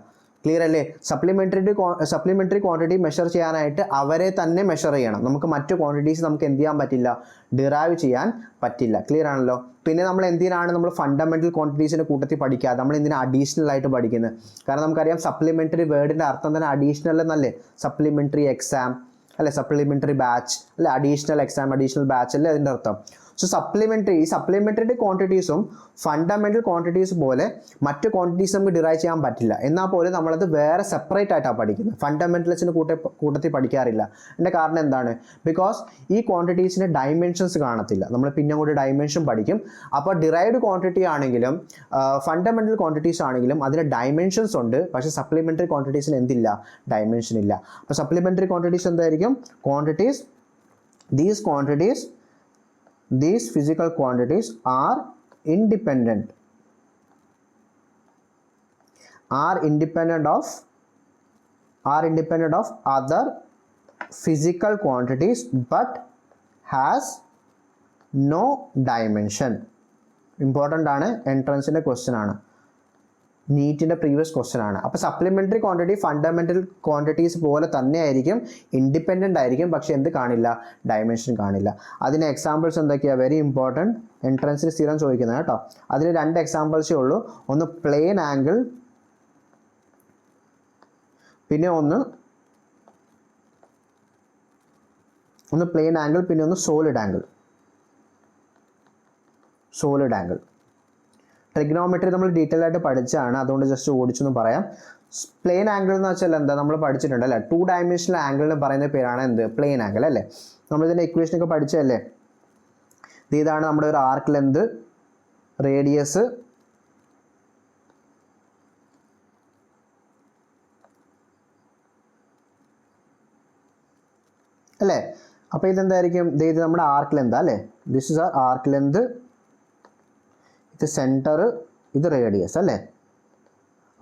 ക്ലിയർ അല്ലേ? സപ്ലിമെൻ്ററി ക്വാണ്ടിറ്റി മെഷർ ചെയ്യാനായിട്ട് അവരെ തന്നെ മെഷർ ചെയ്യണം. നമുക്ക് മറ്റു ക്വാണ്ടിറ്റീസ് നമുക്ക് എന്ത് ചെയ്യാൻ പറ്റില്ല? ഡിറൈവ് ചെയ്യാൻ പറ്റില്ല. ക്ലിയർ ആണല്ലോ? പിന്നെ നമ്മൾ എന്തിനാണ് നമ്മൾ ഫണ്ടമെൻ്റൽ ക്വാണ്ടിറ്റീസിൻ്റെ കൂട്ടത്തിൽ പഠിക്കുക? നമ്മൾ എന്തിനാ അഡീഷണൽ ആയിട്ട് പഠിക്കുന്നത്? കാരണം നമുക്കറിയാം സപ്ലിമെൻ്ററി വേർഡിൻ്റെ അർത്ഥം തന്നെ അഡീഷണൽ എന്നല്ലേ? സപ്ലിമെൻ്ററി എക്സാം അല്ലെ, സപ്ലിമെൻ്ററി ബാച്ച് അല്ലെ, അഡീഷണൽ എക്സാം, അഡീഷണൽ ബാച്ച് അല്ലേ അതിൻ്റെ അർത്ഥം. സോ സപ്ലിമെൻ്ററി ക്വാണ്ടിറ്റീസും ഫണ്ടമെൻ്റൽ ക്വാണ്ടിറ്റീസ് പോലെ മറ്റ് ക്വാണ്ടിറ്റീസ് നമുക്ക് ഡിറൈവ് ചെയ്യാൻ പറ്റില്ല. എന്നാൽ പോലും നമ്മളത് വേറെ സെപ്പറേറ്റ് ആയിട്ടാണ് പഠിക്കുന്നത്. ഫണ്ടമെൻ്റൽസിന് കൂട്ടത്തിൽ പഠിക്കാറില്ല. എൻ്റെ കാരണം എന്താണ്? ബിക്കോസ് ഈ ക്വാണ്ടിറ്റീസിന് ഡൈമെൻഷൻസ് കാണത്തില്ല. നമ്മൾ പിന്നെ കൂടി ഡൈമെൻഷൻ പഠിക്കും. അപ്പോൾ ഡിറൈവ്ഡ് ക്വാണ്ടിറ്റി ആണെങ്കിലും ഫണ്ടമെൻ്റൽ ക്വാണ്ടിറ്റീസ് ആണെങ്കിലും അതിന് ഡൈമെൻഷൻസ് ഉണ്ട്. പക്ഷേ സപ്ലിമെൻ്ററി ക്വാണ്ടിറ്റീസിന് എന്തില്ല? ഡൈമെൻഷൻ ഇല്ല. അപ്പോൾ സപ്ലിമെൻ്ററി ക്വാണ്ടിറ്റീസ് എന്തായിരിക്കും? These physical quantities are independent of other physical quantities but has no dimension. Important ആണ്, എൻട്രൻസിൻ്റെ ക്വസ്റ്റ്യൻ ആണ്, നീറ്റിൻ്റെ പ്രീവിയസ് ക്വസ്റ്റ്യൻ ആണ്. അപ്പോൾ സപ്ലിമെൻ്ററി ക്വാണ്ടിറ്റി ഫണ്ടമെൻ്റൽ ക്വാണ്ടിറ്റീസ് പോലെ തന്നെ ആയിരിക്കും, ഇൻഡിപെൻഡൻ്റ് ആയിരിക്കും, പക്ഷേ എന്ത് കാണില്ല? ഡയമെൻഷൻ കാണില്ല. അതിന് എക്സാമ്പിൾസ് എന്തൊക്കെയാണ്? വെരി ഇമ്പോർട്ടൻറ്റ്, എൻട്രൻസിൽ സ്ഥിരം ചോദിക്കുന്നത് കേട്ടോ. അതിന് 2 എക്സാമ്പിൾസേ ഉള്ളൂ. ഒന്ന് പ്ലെയിൻ ആംഗിൾ, പിന്നെ ഒന്ന് പ്ലെയിൻ ആംഗിൾ, പിന്നെ ഒന്ന് സോളിഡ് ആംഗിൾ. ട്രിഗ്നോമെട്രി നമ്മൾ ഡീറ്റെയിൽ ആയിട്ട് പഠിച്ചതാണ്, അതുകൊണ്ട് ജസ്റ്റ് ഓടിച്ചൊന്ന് പറയാം. പ്ലെയിൻ ആംഗിൾ എന്ന് വെച്ചാൽ എന്താ? നമ്മൾ പഠിച്ചിട്ടുണ്ട് അല്ലേ? 2 ഡയമെൻഷണൽ ആംഗിളിന് പറയുന്ന പേരാണ് എന്ത്? പ്ലെയിൻ ആംഗിൾ അല്ലേ? നമ്മളിതിൻ്റെ ഇക്വേഷനൊക്കെ പഠിച്ചതല്ലേ? ഇതാണ് നമ്മുടെ ഒരു ആർക്ക് ലെന്ത്, റേഡിയസ്, അല്ലേ? അപ്പോൾ ഇതെന്തായിരിക്കും? ഇത് നമ്മുടെ ആർക്ക് ലെന്ത് അല്ലേ? This is R arc length, ഇത് സെൻറ്റർ, ഇത് റേഡിയസ് അല്ലേ?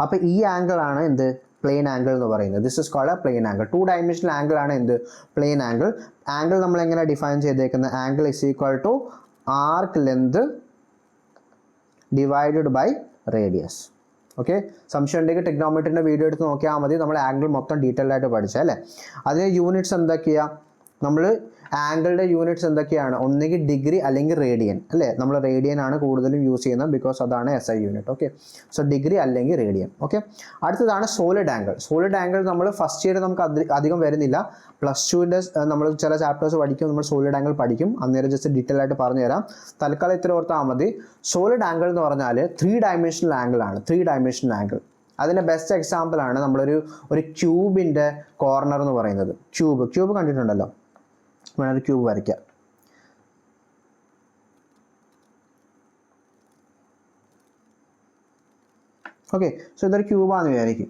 അപ്പോൾ ഈ ആംഗിൾ ആണ് എന്ത്? പ്ലെയിൻ ആംഗിൾ എന്ന് പറയുന്നത്. This is called a plane angle. 2 dimensional angle ആണ് എന്ത്? Plane angle. ആംഗിൾ നമ്മൾ എങ്ങനെ ഡിഫൈൻ ചെയ്തേക്കുന്നത്? Angle is equal to arc length divided by radius. Okay, സംശയം ഉണ്ടെങ്കിൽ ട്രിഗ്നോമെട്രിൻ്റെ വീഡിയോ എടുത്ത് നോക്കിയാൽ മതി. നമ്മൾ ആംഗിൾ മൊത്തം ഡീറ്റെയിൽ ആയിട്ട് പഠിച്ചല്ലേ? അതിന് യൂണിറ്റ്സ് എന്തൊക്കെയാണ്? നമ്മൾ ആംഗിളിൻ്റെ യൂണിറ്റ്സ് എന്തൊക്കെയാണ്? ഒന്നുകിൽ ഡിഗ്രി അല്ലെങ്കിൽ റേഡിയൻ അല്ലേ? നമ്മൾ റേഡിയൻ ആണ് കൂടുതലും യൂസ് ചെയ്യുന്നത്, ബിക്കോസ് അതാണ് SI unit. Okay, so degree അല്ലെങ്കിൽ റേഡിയൻ. ഓക്കെ, അടുത്തതാണ് സോളിഡ് ആംഗിൾ. സോളിഡ് ആംഗിൾ നമ്മൾ ഫസ്റ്റ് ഇയർ നമുക്ക് അധികം വരുന്നില്ല. +2ൻ്റെ നമ്മൾ ചില ചാപ്റ്റേഴ്സ് പഠിക്കും, നമ്മൾ സോളിഡ് ആംഗിൾ പഠിക്കും. അന്നേരം ജസ്റ്റ് ഡീറ്റെയിൽ ആയിട്ട് പറഞ്ഞു തരാം. തൽക്കാലം ഇത്ര ഓർത്താൽ മതി. സോളിഡ് ആംഗിൾ എന്ന് പറഞ്ഞാൽ 3 ഡയമെൻഷണൽ ആംഗിൾ ആണ്. 3 ഡയമെൻഷണൽ ആംഗിൾ. അതിൻ്റെ ബെസ്റ്റ് എക്സാമ്പിൾ ആണ് നമ്മളൊരു ക്യൂബിൻ്റെ കോർണർ എന്ന് പറയുന്നത്. ക്യൂബ് കണ്ടിട്ടുണ്ടല്ലോ? വേണൊരു ക്യൂബ് വരയ്ക്കാം. ഓക്കെ. സോ ഇതൊരു ക്യൂബാന്ന് വിചാരിക്കും.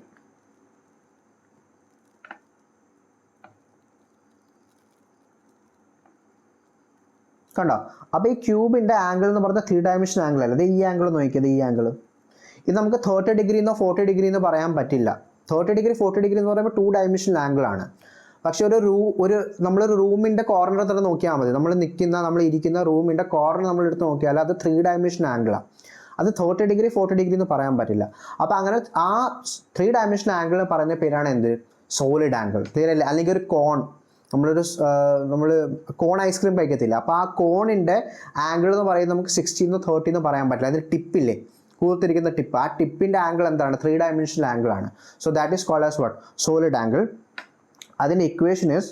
കണ്ടോ? അപ്പോൾ ഈ ക്യൂബിൻ്റെ ആംഗിൾ എന്ന് പറഞ്ഞാൽ 3 ഡയമെൻഷൻ ആംഗിൾ അല്ല. ഇത് ഈ ആംഗിൾ നോക്കിയത്, ഈ ആംഗിൾ ഇത് നമുക്ക് 30 ഡിഗ്രി എന്നോ 40 ഡിഗ്രി എന്ന് പറയാൻ പറ്റില്ല. 30 ഡിഗ്രി 40 ഡിഗ്രി എന്ന് പറയുമ്പോൾ 2 ഡയമെൻഷൻ ആംഗിൾ ആണ്. പക്ഷെ നമ്മളൊരു റൂമിൻ്റെ കോർണർ തന്നെ നോക്കിയാൽ മതി. നമ്മൾ ഇരിക്കുന്ന റൂമിൻ്റെ കോർണർ നമ്മൾ എടുത്ത് നോക്കിയാൽ അത് 3 ഡയമെൻഷൻ ആംഗിളാണ്. അത് 30 ഡിഗ്രി 40 ഡിഗ്രി എന്ന് പറയാൻ പറ്റില്ല. അപ്പോൾ അങ്ങനെ ആ 3 ഡയമെൻഷൻ ആംഗിൾ പറയുന്ന പേരാണ് എന്ത്? Solid angle. ക്ലിയർ അല്ലേ? അല്ലെങ്കിൽ ഒരു കോൺ, നമ്മൾ കോൺ ഐസ്ക്രീം കഴിക്കത്തില്ല. അപ്പോൾ ആ കോണിൻ്റെ ആംഗിൾ എന്ന് പറയുന്നത് നമുക്ക് 60 എന്നോ 30 എന്ന് പറയാൻ പറ്റില്ല. അതിന് ടിപ്പില്ലേ, കൂർത്തിരിക്കുന്ന ടിപ്പ്, ആ ടിപ്പിൻ്റെ ആംഗിൾ എന്താണ്? 3 ഡയമെൻഷണൽ ആംഗിൾ ആണ്. So that is called as what? Solid angle. അതിൻ്റെ ഇക്വേഷൻ ഈസ്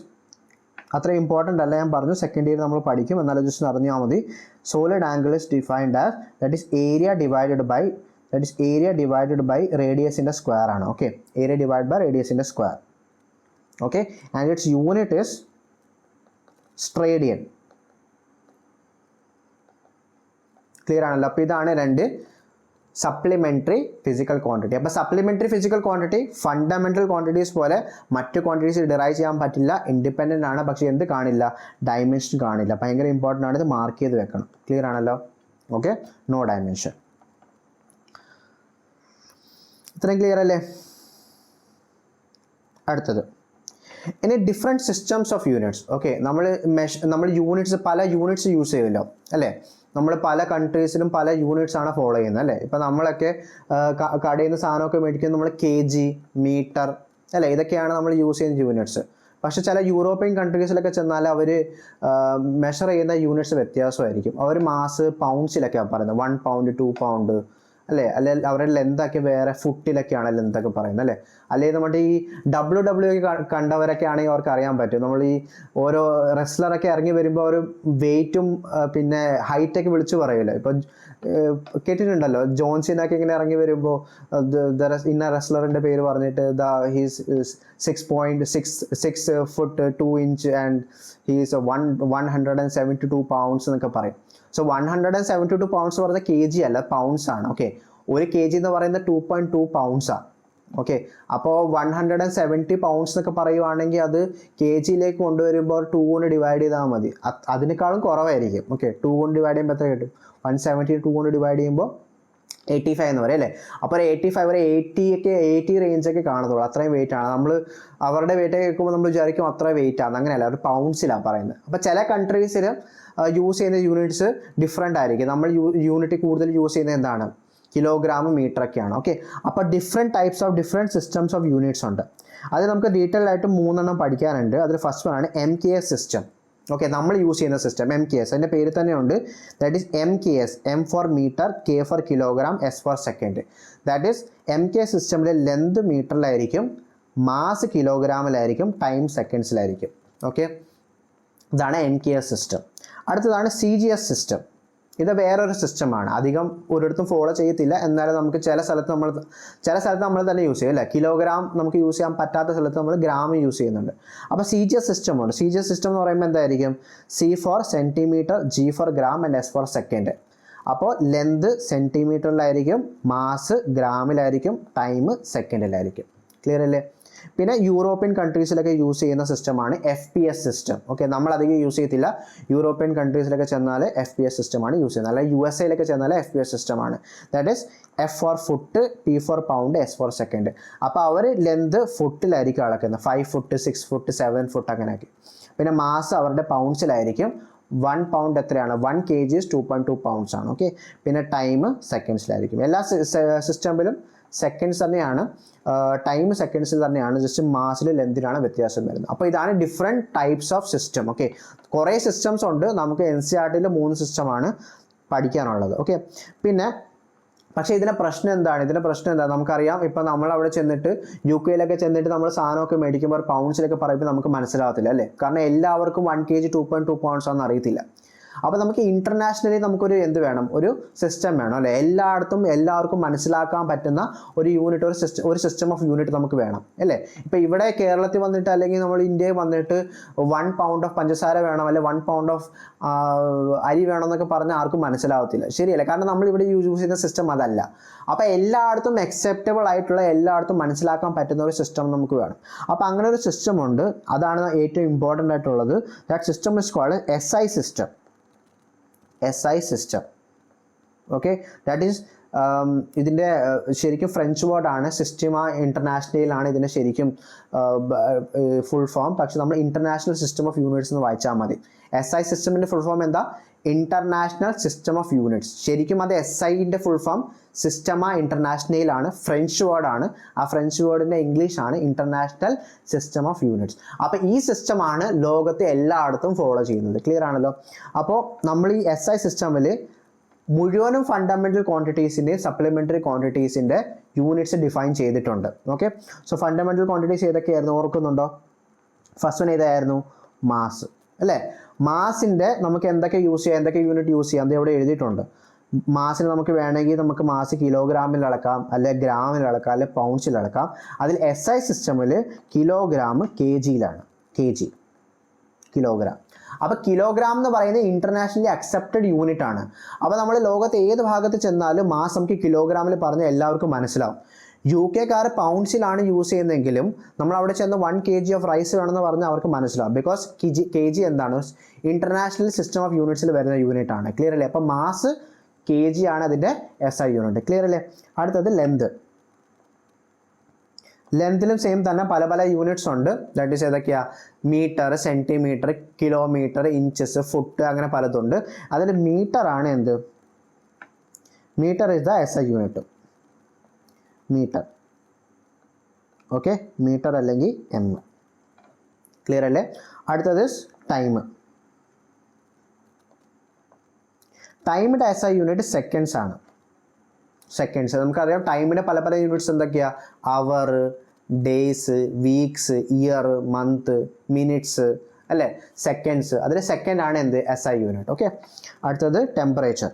അത്ര ഇമ്പോർട്ടൻ്റ് അല്ല, ഞാൻ പറഞ്ഞു സെക്കൻഡ് ഇയർ നമ്മൾ പഠിക്കും, എന്നാലും ജസ്റ്റ് അറിഞ്ഞാൽ മതി. Solid angle is defined as that is area divided by റേഡിയസിൻ്റെ സ്ക്വയർ ആണ്. ഓക്കെ, ഏരിയ ഡിവൈഡ് ബൈ റേഡിയസിൻ്റെ square. Okay, and its unit is steradian. Clear ആണല്ലോ? അപ്പോൾ ഇതാണ് രണ്ട് സപ്ലിമെൻ്ററി ഫിസിക്കൽ ക്വാണ്ടിറ്റി. അപ്പോൾ supplementary physical quantity fundamental quantities പോലെ മറ്റ് ക്വാണ്ടിറ്റീസ് ഡിറൈവ് ചെയ്യാൻ പറ്റില്ല, ഇൻഡിപെൻഡൻ്റ് ആണ്. പക്ഷേ എന്ത് കാണില്ല? ഡയമെൻഷൻ കാണില്ല. ഭയങ്കര ഇമ്പോർട്ടൻ്റ് ആണ്, ഇത് മാർക്ക് ചെയ്ത് വെക്കണം. ക്ലിയർ ആണല്ലോ? Okay, no dimension. ഇത്രയും ക്ലിയർ അല്ലേ? അടുത്തത് ഇനി different systems of units. Okay, നമ്മൾ യൂണിറ്റ്സ്, പല യൂണിറ്റ്സ് യൂസ് ചെയ്യുമല്ലോ അല്ലേ? നമ്മൾ പല കൺട്രീസിലും പല യൂണിറ്റ്സ് ആണ് ഫോളോ ചെയ്യുന്നത് അല്ലേ? ഇപ്പം നമ്മളൊക്കെ കടയിൽ നിന്ന് സാധനമൊക്കെ മേടിക്കുന്നത് നമ്മൾ kg, മീറ്റർ അല്ലേ, ഇതൊക്കെയാണ് നമ്മൾ യൂസ് ചെയ്യുന്ന യൂണിറ്റ്സ്. പക്ഷേ ചില യൂറോപ്യൻ കൺട്രീസിലൊക്കെ ചെന്നാൽ അവർ മെഷർ ചെയ്യുന്ന യൂണിറ്റ്സ് വ്യത്യാസമായിരിക്കും. അവർ മാസ് പൗണ്ട്സിലൊക്കെയാണ് പറയുന്നത്. 1 പൗണ്ട് 2 പൗണ്ട് അല്ലേ? അവരുടെ ലെന്തൊക്കെ വേറെ, ഫുട്ടിലൊക്കെയാണ് ലെന്തൊക്കെ പറയുന്നത് അല്ലേ? അല്ലെങ്കിൽ നമ്മുടെ ഈ WWE കണ്ടവരൊക്കെ ആണെങ്കിൽ അവർക്ക് അറിയാൻ പറ്റും. നമ്മൾ ഈ ഓരോ റെസ്ലറൊക്കെ ഇറങ്ങി വരുമ്പോൾ അവർ വെയിറ്റും പിന്നെ ഹൈറ്റൊക്കെ വിളിച്ചു പറയുമല്ലോ. ഇപ്പം കേട്ടിട്ടുണ്ടല്ലോ, ജോൺസിനൊക്കെ ഇങ്ങനെ ഇറങ്ങി വരുമ്പോൾ ഇന്ന റെസ്ലറിൻ്റെ പേര് പറഞ്ഞിട്ട് he's 6.6 foot 2 inch and he's 172 pounds എന്നൊക്കെ പറയും. സോ 172 പൗണ്ട്സ് പറഞ്ഞാൽ kg അല്ല, പൗണ്ട്സ് ആണ്. ഓക്കെ, ഒരു kg എന്ന് പറയുന്നത് 2.2 പൗണ്ട്സാണ്. ഓക്കെ, അപ്പോൾ 170 പൗണ്ട്സ് എന്നൊക്കെ പറയുവാണെങ്കിൽ അത് kgയിലേക്ക് കൊണ്ടുവരുമ്പോൾ 2 കൊണ്ട് ഡിവൈഡ് ചെയ്താൽ മതി. അതിനേക്കാളും കുറവായിരിക്കും. ഓക്കെ, 2 കൊണ്ട് ഡിവൈഡ് ചെയ്യുമ്പോൾ എത്ര കിട്ടും? 170 2 കൊണ്ട് ഡിവൈഡ് ചെയ്യുമ്പോൾ 85 എന്ന് പറയും അല്ലേ? അപ്പോൾ 85 ഒരു 80 റേഞ്ചൊക്കെ കാണത്തുള്ളൂ. അത്രയും വെയിറ്റ് ആണ്. നമ്മൾ അവരുടെ വെയിറ്റ് കേൾക്കുമ്പോൾ നമ്മൾ വിചാരിക്കും അത്ര വെയിറ്റ് ആണ്. അങ്ങനെയല്ല, ഒരു പൗണ്ട്സിലാണ് പറയുന്നത്. അപ്പോൾ ചില കൺട്രീസിൽ യൂസ് ചെയ്യുന്ന യൂണിറ്റ്സ് ഡിഫറെൻ്റ് ആയിരിക്കും. നമ്മൾ യൂണിറ്റ് കൂടുതൽ യൂസ് ചെയ്യുന്നത് എന്താണ്? കിലോഗ്രാം, മീറ്റർ ഒക്കെയാണ്. ഓക്കെ, അപ്പോൾ ഡിഫറെൻറ്റ് സിസ്റ്റംസ് ഓഫ് യൂണിറ്റ്സ് ഉണ്ട്. അത് നമുക്ക് ഡീറ്റെയിൽ ആയിട്ട് 3 പഠിക്കാനുണ്ട്. അതിൽ ഫസ്റ്റ് ആണ് MKS സിസ്റ്റം. ഓക്കെ, നമ്മൾ യൂസ് ചെയ്യുന്ന സിസ്റ്റം MKS, അതിൻ്റെ പേര് തന്നെയുണ്ട്. That is MKS, M for metre, K for kilogram, S for second. That is MKS സിസ്റ്റമിലെ ലെന്ത് മീറ്ററിലായിരിക്കും, മാസ് കിലോഗ്രാമിലായിരിക്കും, ടൈം സെക്കൻഡ്സിലായിരിക്കും. ഓക്കെ, ഇതാണ് MKS സിസ്റ്റം. അടുത്തതാണ് CGS സിസ്റ്റം. ഇത് വേറൊരു സിസ്റ്റമാണ്. അധികം ഒരിടത്തും ഫോളോ ചെയ്യത്തില്ല, എന്നാലും നമുക്ക് ചില സ്ഥലത്ത് നമ്മൾ തന്നെ യൂസ് ചെയ്യും അല്ലേ? കിലോഗ്രാം നമുക്ക് യൂസ് ചെയ്യാൻ പറ്റാത്ത സ്ഥലത്ത് നമ്മൾ ഗ്രാം യൂസ് ചെയ്യുന്നുണ്ട്. അപ്പോൾ CGS സിസ്റ്റം ഉണ്ട്. CGS സിസ്റ്റം എന്ന് പറയുമ്പോൾ എന്തായിരിക്കും? C for centimetre, G for gram and S for second. അപ്പോൾ ലെന്ത് സെൻറ്റിമീറ്ററിലായിരിക്കും, മാസ് ഗ്രാമിലായിരിക്കും, ടൈം സെക്കൻഡിലായിരിക്കും. ക്ലിയർ അല്ലേ? പിന്നെ യൂറോപ്യൻ കൺട്രീസിലൊക്കെ യൂസ് ചെയ്യുന്ന സിസ്റ്റമാണ് FPS സിസ്റ്റം. ഓക്കെ, നമ്മളധികം യൂസ് ചെയ്യത്തില്ല. യൂറോപ്യൻ കൺട്രീസിലൊക്കെ ചെന്നാൽ FPS സിസ്റ്റമാണ് യൂസ് ചെയ്യുന്നത്. അല്ലെങ്കിൽ USA ചെന്നാൽ FPS സിസ്റ്റമാണ്. That is F for foot, P for pound, S for second. അപ്പോൾ അവർ ലെന്ത് ഫുട്ടിലായിരിക്കും അളക്കുന്നത്. 5 ഫുട്ട് 6 ഫുട്ട് 7 ഫുട്ട് അങ്ങനെയൊക്കെ. പിന്നെ മാസ് അവരുടെ പൗണ്ട്സിലായിരിക്കും. 1 പൗണ്ട് എത്രയാണ്? 1 kg 2.2 പൗണ്ട്സ് ആണ്. ഓക്കെ, പിന്നെ ടൈം സെക്കൻഡ്സിലായിരിക്കും. എല്ലാ സിസ്റ്റമിലും സെക്കൻഡ്സ് തന്നെയാണ്, ടൈം സെക്കൻഡ്സിൽ തന്നെയാണ്, ജസ്റ്റ് മാസിൽ ലെന്തിനാണ് വ്യത്യാസം വരുന്നത്. അപ്പോൾ ഇതാണ് different types of system. Okay, കുറേ സിസ്റ്റംസ് ഉണ്ട്. നമുക്ക് NCERTയിൽ 3 സിസ്റ്റമാണ് പഠിക്കാനുള്ളത്. ഓക്കെ, പിന്നെ പക്ഷേ ഇതിൻ്റെ പ്രശ്നം എന്താണ്? നമുക്കറിയാം, ഇപ്പം നമ്മളവിടെ ചെന്നിട്ട് UK ചെന്നിട്ട് നമ്മൾ സാധനമൊക്കെ മേടിക്കുമ്പോൾ പൗണ്ട്സിലൊക്കെ പറയുമ്പോൾ നമുക്ക് മനസ്സിലാവത്തില്ല അല്ലേ? കാരണം എല്ലാവർക്കും 1 kg 2.2 പൗണ്ട്സ് ആണെന്ന് അറിയത്തില്ല. അപ്പോൾ നമുക്ക് ഇൻ്റർനാഷണലി നമുക്കൊരു എന്ത് വേണം, ഒരു സിസ്റ്റം വേണം അല്ലേ, എല്ലാവർക്കും മനസ്സിലാക്കാൻ പറ്റുന്ന ഒരു യൂണിറ്റ്, ഒരു സിസ്റ്റം ഓഫ് യൂണിറ്റ് നമുക്ക് വേണം അല്ലേ. ഇപ്പോൾ ഇവിടെ കേരളത്തിൽ വന്നിട്ട് അല്ലെങ്കിൽ നമ്മൾ ഇന്ത്യയിൽ വന്നിട്ട് 1 pound ഓഫ് പഞ്ചസാര വേണം അല്ലെ 1 pound ഓഫ് അരി വേണം എന്നൊക്കെ പറഞ്ഞാൽ ആർക്കും മനസ്സിലാവത്തില്ല, ശരിയല്ലേ, കാരണം നമ്മൾ ഇവിടെ യൂസ് ചെയ്യുന്ന സിസ്റ്റം അതല്ല. അപ്പോൾ എല്ലായിടത്തും അക്സെപ്റ്റബിൾ ആയിട്ടുള്ള, എല്ലായിടത്തും മനസ്സിലാക്കാൻ പറ്റുന്ന ഒരു സിസ്റ്റം നമുക്ക് വേണം. അപ്പോൾ അങ്ങനെ ഒരു സിസ്റ്റം ഉണ്ട്, അതാണ് ഏറ്റവും ഇമ്പോർട്ടൻ്റ് ആയിട്ടുള്ളത്. That system is called SI system. SI system, okay. That is ഇതിൻ്റെ ശരിക്കും ഫ്രഞ്ച് വേർഡാണ്, സിസ്റ്റമ ഇൻ്റർനാഷണലാണ് ഇതിൻ്റെ ശരിക്കും ഫുൾ ഫോം. പക്ഷെ നമ്മൾ ഇൻ്റർനാഷണൽ സിസ്റ്റം ഓഫ് യൂണിറ്റ്സ് എന്ന് വായിച്ചാൽ മതി. SI സിസ്റ്റമിൻ്റെ ഫുൾ ഫോം എന്താ? International system of units. ശരിക്കും അത് SIൻ്റെ ഫുൾ ഫോം സിസ്റ്റമ ഇൻ്റർനാഷണലാണ്, ഫ്രഞ്ച് വേർഡാണ്. ആ ഫ്രഞ്ച് വേർഡിൻ്റെ ഇംഗ്ലീഷാണ് ഇൻ്റർനാഷണൽ സിസ്റ്റം ഓഫ് യൂണിറ്റ്സ്. അപ്പോൾ ഈ സിസ്റ്റമാണ് ലോകത്തെ എല്ലായിടത്തും ഫോളോ ചെയ്യുന്നത്. ക്ലിയർ ആണല്ലോ. അപ്പോൾ നമ്മൾ ഈ SI സിസ്റ്റമിൽ മുഴുവനും ഫണ്ടമെൻ്റൽ ക്വാണ്ടിറ്റീസിൻ്റെയും സപ്ലിമെൻ്ററി ക്വാണ്ടിറ്റീസിൻ്റെ യൂണിറ്റ്സ് ഡിഫൈൻ ചെയ്തിട്ടുണ്ട്. ഓക്കെ. സോ ഫണ്ടമെൻ്റൽ ക്വാണ്ടിറ്റീസ് ഏതൊക്കെയായിരുന്നു ഓർക്കുന്നുണ്ടോ? ഫസ്റ്റ് വൺ ഏതായിരുന്നു? മാസ് അല്ലേ. മാസിൻ്റെ നമുക്ക് എന്തൊക്കെ യൂസ് ചെയ്യാം, എന്തൊക്കെ യൂണിറ്റ് യൂസ് ചെയ്യാം, അത് ഇവിടെ എഴുതിയിട്ടുണ്ട്. മാസിന് നമുക്ക് വേണമെങ്കിൽ നമുക്ക് മാസ് കിലോഗ്രാമിൽ അളക്കാം, അല്ലെ ഗ്രാമിൽ അളക്കാം, അല്ലെ പൗണ്ട്സിൽ അളക്കാം. അതിൽ SI സിസ്റ്റമിൽ കിലോഗ്രാം KGയിലാണ്, KG കിലോഗ്രാം. അപ്പോൾ കിലോഗ്രാം എന്ന് പറയുന്നത് ഇൻ്റർനാഷണലി അക്സെപ്റ്റഡ് യൂണിറ്റ് ആണ്. അപ്പോൾ നമ്മൾ ലോകത്ത് ഏത് ഭാഗത്ത് ചെന്നാലും മാസ് നമുക്ക് കിലോഗ്രാമിൽ പറഞ്ഞാൽ എല്ലാവർക്കും മനസ്സിലാവും. UK പൗണ്ട്സിലാണ് യൂസ് ചെയ്യുന്നതെങ്കിലും നമ്മൾ അവിടെ ചെന്ന് 1 kg ഓഫ് റൈസ് വേണമെന്ന് പറഞ്ഞാൽ അവർക്ക് മനസ്സിലാവും. ബിക്കോസ് KG എന്താണ്? ഇൻ്റർനാഷണൽ സിസ്റ്റം ഓഫ് യൂണിറ്റ്സിൽ വരുന്ന യൂണിറ്റ് ആണ്. ക്ലിയർ അല്ലേ? അപ്പോൾ മാസ് KG ആണ് അതിൻ്റെ SI യൂണിറ്റ്. ക്ലിയർ അല്ലേ? അടുത്തത് ലെന്ത്. ലെങ്തിലും സെയിം തന്നെ പല യൂണിറ്റ്സ് ഉണ്ട്. ദാറ്റ് ഈസ് ഏതൊക്കെയാ? Metre, centimetre, kilometre, inches, foot, അങ്ങനെ പലതുണ്ട്. അതിൽ മീറ്റർ ആണ് എന്ത്? Metre is the SI unit. Metre, okay. Metre അല്ലെങ്കിൽ M. ക്ലിയർ അല്ലേ? അടുത്തത് ടൈം. ടൈമിൻ്റെ SI യൂണിറ്റ് സെക്കൻഡ്സ് ആണ്. സെക്കൻഡ്സ് നമുക്കറിയാം. ടൈമിൻ്റെ പല യൂണിറ്റ്സ് എന്തൊക്കെയാ? Hour, days, weeks, year, month, minutes അല്ലേ, സെക്കൻഡ്സ്. അതിൽ സെക്കൻഡ് ആണ് എന്ത്? SI unit. ഓക്കെ. അടുത്തത് ടെമ്പറേച്ചർ.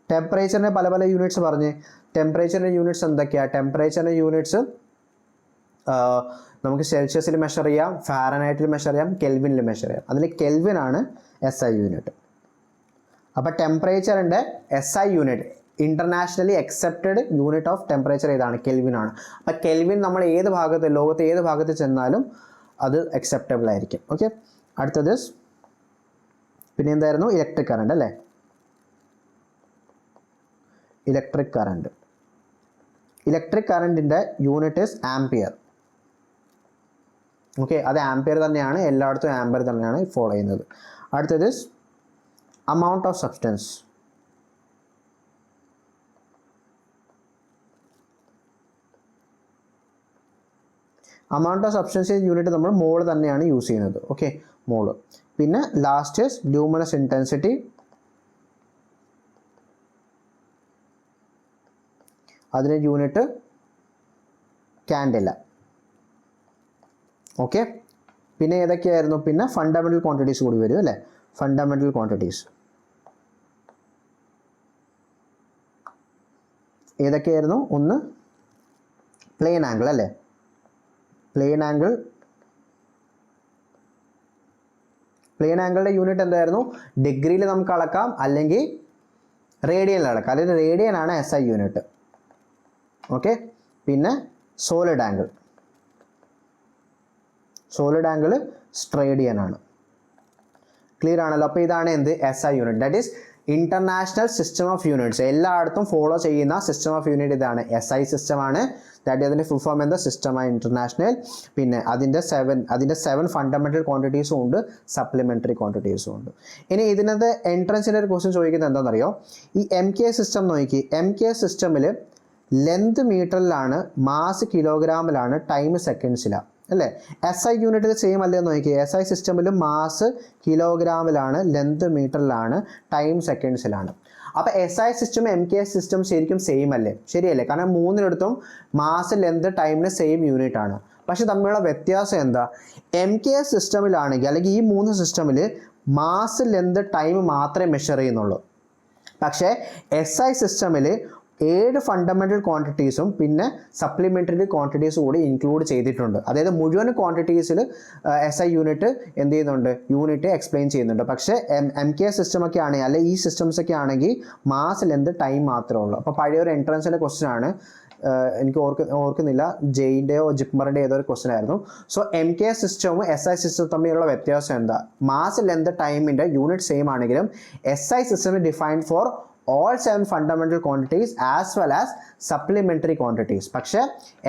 ടെമ്പറേച്ചറിൻ്റെ പല യൂണിറ്റ്സ് പറഞ്ഞ്. ടെമ്പറേച്ചറിൻ്റെ യൂണിറ്റ്സ് എന്തൊക്കെയാണ്? ടെമ്പറേച്ചറിൻ്റെ യൂണിറ്റ്സ് നമുക്ക് സെൽഷ്യസിൽ മെഷർ ചെയ്യാം, ഫാരനൈറ്റിൽ മെഷർ ചെയ്യാം, കെൽവിനിൽ മെഷർ ചെയ്യാം. അതിൽ കെൽവിൻ ആണ് SI യൂണിറ്റ്. അപ്പോൾ ടെമ്പറേച്ചറിൻ്റെ SI unit, internationally accepted unit of temperature ഏതാണ്? കെൽവിൻ ആണ്. അപ്പോൾ കെൽവിൻ നമ്മൾ ഏത് ഭാഗത്ത്, ലോകത്ത് ഏത് ഭാഗത്ത് ചെന്നാലും അത് അക്സെപ്റ്റബിൾ ആയിരിക്കും. ഓക്കെ. അടുത്തത് പിന്നെ എന്തായിരുന്നു? ഇലക്ട്രിക് കറണ്ട് അല്ലേ. Electric current. ഇലക്ട്രിക് കറണ്ടിൻ്റെ യൂണിറ്റ് ഇസ് ആംപിയർ. ഓക്കെ. അത് ആംപിയർ തന്നെയാണ്, എല്ലായിടത്തും ആംപിയർ തന്നെയാണ് ഫോളോ ചെയ്യുന്നത്. അടുത്തത് amount of substance. amount of substance unit നമ്മൾ മോൾ തന്നെയാണ് യൂസ് ചെയ്യുന്നത്. Okay, mole. പിന്നെ ലാസ്റ്റ് ലൂമിനസ് ഇൻറ്റൻസിറ്റി. അതിൻ്റെ യൂണിറ്റ് കാൻഡില. ഓക്കെ. പിന്നെ ഏതൊക്കെയായിരുന്നു? പിന്നെ ഫണ്ടമെൻ്റൽ ക്വാണ്ടിറ്റീസ് കൂടി വരും അല്ലേ. ഫണ്ടമെൻ്റൽ ക്വാണ്ടിറ്റീസ് ഏതൊക്കെയായിരുന്നു? ഒന്ന് പ്ലെയിൻ ആംഗിൾ അല്ലേ. Plane angle. പ്ലെയിൻ ആംഗിളിൻ്റെ യൂണിറ്റ് എന്തായിരുന്നു? ഡിഗ്രിയിൽ നമുക്ക് അളക്കാം, അല്ലെങ്കിൽ റേഡിയനിൽ അളക്കാം. അല്ലെങ്കിൽ റേഡിയനാണ് SI യൂണിറ്റ്. ഓക്കെ. പിന്നെ solid angle. Solid angle steradian ആണ്. ക്ലിയർ ആണല്ലോ. അപ്പോൾ ഇതാണ് എന്ത്? SI unit. That is international system of units. എല്ലായിടത്തും ഫോളോ ചെയ്യുന്ന സിസ്റ്റം ഓഫ് യൂണിറ്റ് ഇതാണ്, SI സിസ്റ്റമാണ്. ദാറ്റ് അതിൻ്റെ ഫുൾ ഫോം എന്താ? സിസ്റ്റമായി ഇൻ്റർനാഷണൽ. പിന്നെ അതിൻ്റെ സെവൻ ഫണ്ടമെൻ്റൽ ക്വാണ്ടിറ്റീസും ഉണ്ട്, സപ്ലിമെൻ്ററി ക്വാണ്ടിറ്റീസും ഉണ്ട്. ഇനി ഇതിനകത്ത് എൻട്രൻസിൻ്റെ ഒരു ക്വസ്റ്റ്യൻ ചോദിക്കുന്നത് എന്താണെന്നറിയോ? ഈ MK സിസ്റ്റം നോക്കി. MK സിസ്റ്റമിൽ ലെന്ത് മീറ്ററിലാണ്, മാസ് കിലോഗ്രാമിലാണ്, ടൈം സെക്കൻഡ്സിലാണ് അല്ലേ. SI യൂണിറ്റ് സെയിം അല്ലേ എന്ന് നോക്കിയേ. SI സിസ്റ്റമിൽ മാസ് കിലോഗ്രാമിലാണ്, ലെന്ത് മീറ്ററിലാണ്, ടൈം സെക്കൻഡ്സിലാണ്. അപ്പോൾ SI സിസ്റ്റം MK സിസ്റ്റം ശരിക്കും സെയിം അല്ലേ? ശരിയല്ലേ? കാരണം മൂന്നിനടുത്തും മാസ്, ലെന്ത്, ടൈമിന് സെയിം യൂണിറ്റ് ആണ്. പക്ഷെ തമ്മിലുള്ള വ്യത്യാസം എന്താ? MK സിസ്റ്റമിലാണെങ്കിൽ, അല്ലെങ്കിൽ ഈ മൂന്ന് സിസ്റ്റമിൽ മാസ് ലെന്ത് ടൈം മാത്രമേ മെഷർ ചെയ്യുന്നുള്ളൂ. പക്ഷേ SI സിസ്റ്റമിൽ 7 ഫണ്ടമെൻ്റൽ ക്വാണ്ടിറ്റീസും പിന്നെ സപ്ലിമെൻ്ററി ക്വാണ്ടിറ്റീസ് കൂടി ഇൻക്ലൂഡ് ചെയ്തിട്ടുണ്ട്. അതായത് മുഴുവൻ ക്വാണ്ടിറ്റീസിൽ SI യൂണിറ്റ് എന്ത് ചെയ്യുന്നുണ്ട്, യൂണിറ്റ് എക്സ്പ്ലെയിൻ ചെയ്യുന്നുണ്ട്. പക്ഷേ MK സിസ്റ്റമൊക്കെ ആണെങ്കിൽ അല്ലെങ്കിൽ ഈ സിസ്റ്റംസ് ഒക്കെ ആണെങ്കിൽ മാസ് ലെന്ത് ടൈം മാത്രമേ ഉള്ളൂ. അപ്പോൾ പഴയൊരു എൻട്രൻസിൻ്റെ ക്വസ്റ്റ്യൻ ആണ്, എനിക്ക് ഓർക്കുന്നില്ല, ജെയിൻ്റെയോ ജിപ്മറിൻ്റെ ഏതോ ഒരു ക്വസ്റ്റ്യൻ ആയിരുന്നു. സോ MK സിസ്റ്റവും SI സിസ്റ്റവും തമ്മിലുള്ള വ്യത്യാസം എന്താ? മാസ് ലെന്ത് ടൈമിൻ്റെ യൂണിറ്റ് സെയിം ആണെങ്കിലും SI system defined for all 7 fundamental quantities as well as supplementary quantities. പക്ഷേ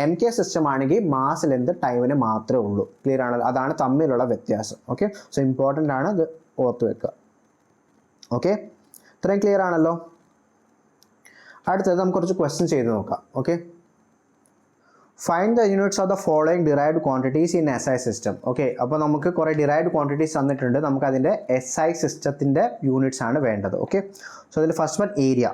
MK സിസ്റ്റം ആണെങ്കിൽ മാസ് ലെന്ത് ടൈമിന് മാത്രമേ ഉള്ളൂ. ക്ലിയർ ആണല്ലോ? അതാണ് തമ്മിലുള്ള വ്യത്യാസം. ഓക്കെ, സോ ഇമ്പോർട്ടൻ്റ് ആണ്, ഇത് ഓർത്ത് വെക്കുക. ഓക്കെ, ഇത്രയും ക്ലിയർ ആണല്ലോ? അടുത്തത് നമുക്ക് കുറച്ച് ക്വസ്റ്റ്യൻ ചെയ്ത് നോക്കാം. Okay, find the units of the following derived quantities in SI system. Okay, അപ്പോൾ നമുക്ക് കുറേ ഡിറൈവ്ഡ് ക്വാണ്ടിറ്റീസ് തന്നിട്ടുണ്ട്, നമുക്ക് അതിൻ്റെ SI സിസ്റ്റത്തിൻ്റെ യൂണിറ്റ്സ് ആണ് വേണ്ടത്. ഓക്കെ, സോ അതിൽ ഫസ്റ്റ് വൺ ഏരിയ.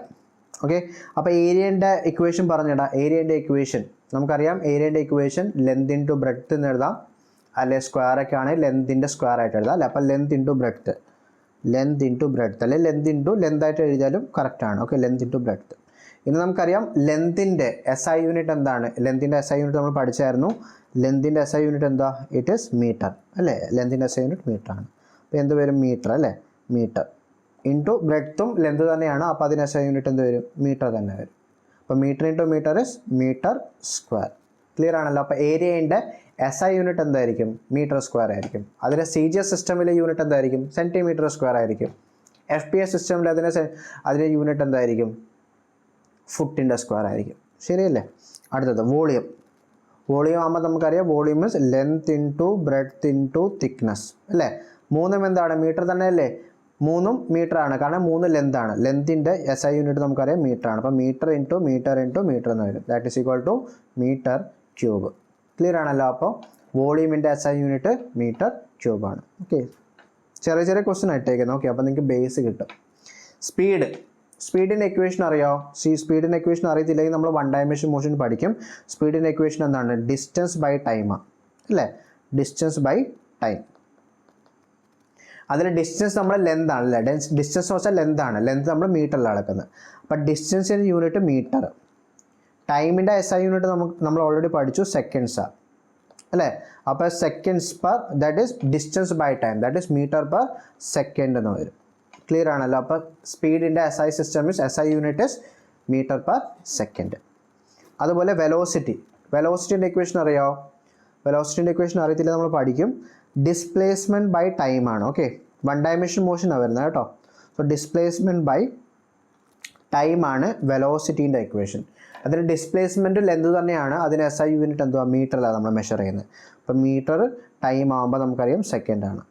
ഓക്കെ, അപ്പോൾ ഏരിയൻ്റെ ഇക്വേഷൻ പറഞ്ഞിടാം. ഏരിയൻ്റെ ഇക്വേഷൻ നമുക്കറിയാം. ഏരിയൻ്റെ ഇക്വേഷൻ ലെന്ത് ഇൻറ്റു ബ്രെഡ്ത്ത് എന്ന് എഴുതാം, അല്ലെ സ്ക്വയർ ഒക്കെ ആണെങ്കിൽ ലെന്തിൻ്റെ സ്ക്വയർ ആയിട്ട് എഴുതാം അല്ലേ. അപ്പോൾ length into breadth, length into breadth അല്ലെങ്കിൽ ലെന്ത് ഇൻറ്റു ലെന്ത് ആയിട്ട് എഴുതിയാലും കറക്റ്റാണ്. Okay, length into breadth. ഇനി നമുക്കറിയാം ലെന്തിൻ്റെ SI യൂണിറ്റ് എന്താണ്? ലെന്തിൻ്റെ SI യൂണിറ്റ് നമ്മൾ പഠിച്ചായിരുന്നു. ലെന്തിൻ്റെ SI യൂണിറ്റ് എന്താ? ഇറ്റ് ഈസ് മീറ്റർ അല്ലേ. ലെന്തിൻ്റെ SI യൂണിറ്റ് മീറ്റർ ആണ്. അപ്പോൾ എന്ത് വരും? മീറ്റർ അല്ലേ. മീറ്റർ ഇൻറ്റു ബ്രെഡ്ത്തും ലെന്ത് തന്നെയാണ്, അപ്പോൾ അതിന് SI യൂണിറ്റ് എന്ത് വരും? മീറ്റർ തന്നെ വരും. അപ്പോൾ metre into metre is metre square. Clear ആണല്ലോ? അപ്പോൾ ഏരിയയുടെ SI യൂണിറ്റ് എന്തായിരിക്കും? മീറ്റർ സ്ക്വയർ ആയിരിക്കും. അതിൻ്റെ CGS സിസ്റ്റമിലെ യൂണിറ്റ് എന്തായിരിക്കും? സെൻറ്റിമീറ്റർ സ്ക്വയർ ആയിരിക്കും. FPS സിസ്റ്റമിൽ അതിൻ്റെ യൂണിറ്റ് എന്തായിരിക്കും? ഫുട്ടിൻ്റെ സ്ക്വയർ ആയിരിക്കും. ശരിയല്ലേ? അടുത്തത് വോളിയം. വോളിയം ആകുമ്പോൾ നമുക്കറിയാം volume is length into breadth into thickness അല്ലേ. മൂന്നും എന്താണ്? മീറ്റർ തന്നെ അല്ലേ. മൂന്നും മീറ്റർ ആണ്, കാരണം 3 ലെന്ത് ആണ്. ലെന്തിൻ്റെ SI യൂണിറ്റ് നമുക്കറിയാം മീറ്റർ ആണ്. അപ്പോൾ metre into metre into metre എന്ന് വരും. That is equal to metre cube. Clear ആണല്ലോ? അപ്പോൾ വോളിയമിൻ്റെ SI യൂണിറ്റ് മീറ്റർ ക്യൂബാണ്. ഓക്കെ, ചെറിയ ചെറിയ ക്വസ്റ്റ്യൻ ആയിട്ടേക്കുന്നത്. ഓക്കെ, അപ്പോൾ നിങ്ങൾക്ക് ബേസ് കിട്ടും. സ്പീഡ്. സ്പീഡിൻ്റെ ഇക്വേഷൻ അറിയാമോ? സ്പീഡിൻ്റെ ഇക്വേഷൻ അറിയത്തില്ലെങ്കിൽ നമ്മൾ 1 ഡയമെൻഷൻ മോഷൻ പഠിക്കും. സ്പീഡിൻ്റെ ഇക്വേഷൻ എന്താണ്? ഡിസ്റ്റൻസ് ബൈ ടൈമാണ് അല്ലേ. Distance by time. അതിൽ ഡിസ്റ്റൻസ് നമ്മുടെ ലെന്ത് ആണല്ലേ. ഡിസ്റ്റൻസ് എന്ന് വെച്ചാൽ ലെന്ത് ആണ്. ലെന്ത് നമ്മൾ മീറ്ററിലാണ് അളക്കുന്നത്. അപ്പോൾ ഡിസ്റ്റൻസിൻ്റെ യൂണിറ്റ് മീറ്റർ. ടൈമിൻ്റെ SI യൂണിറ്റ് നമ്മൾ ഓൾറെഡി പഠിച്ചു, സെക്കൻഡ്സാണ് അല്ലേ. അപ്പോൾ seconds per, that is distance by time, that is metre per second എന്ന് വരും. ക്ലിയർ ആണല്ലോ? അപ്പോൾ സ്പീഡിൻ്റെ SI system is SI unit is metre per second. അതുപോലെ വെലോസിറ്റി. വെലോസിറ്റിൻ്റെ ഇക്വേഷൻ അറിയാമോ? വെലോസിറ്റിൻ്റെ ഇക്വേഷൻ അറിയത്തില്ല, നമ്മൾ പഠിക്കും. ഡിസ്പ്ലേസ്മെൻറ്റ് ബൈ ടൈമാണ്. ഓക്കെ, 1 ഡയമെൻഷൻ മോഷനാണ് വരുന്നത് കേട്ടോ. സോ ഡിസ്പ്ലേസ്മെൻറ്റ് ബൈ ടൈമാണ് വെലോസിറ്റീൻ്റെ ഇക്വേഷൻ. അതിന് ഡിസ്പ്ലേസ്മെൻറ്റ് ലെന്ത് തന്നെയാണ്, അതിന് SI യൂണിറ്റ് എന്തുവാ? മീറ്ററിലാണ് നമ്മൾ മെഷർ ചെയ്യുന്നത്. അപ്പോൾ മീറ്റർ ടൈം ആകുമ്പോൾ നമുക്കറിയാം സെക്കൻഡാണ്.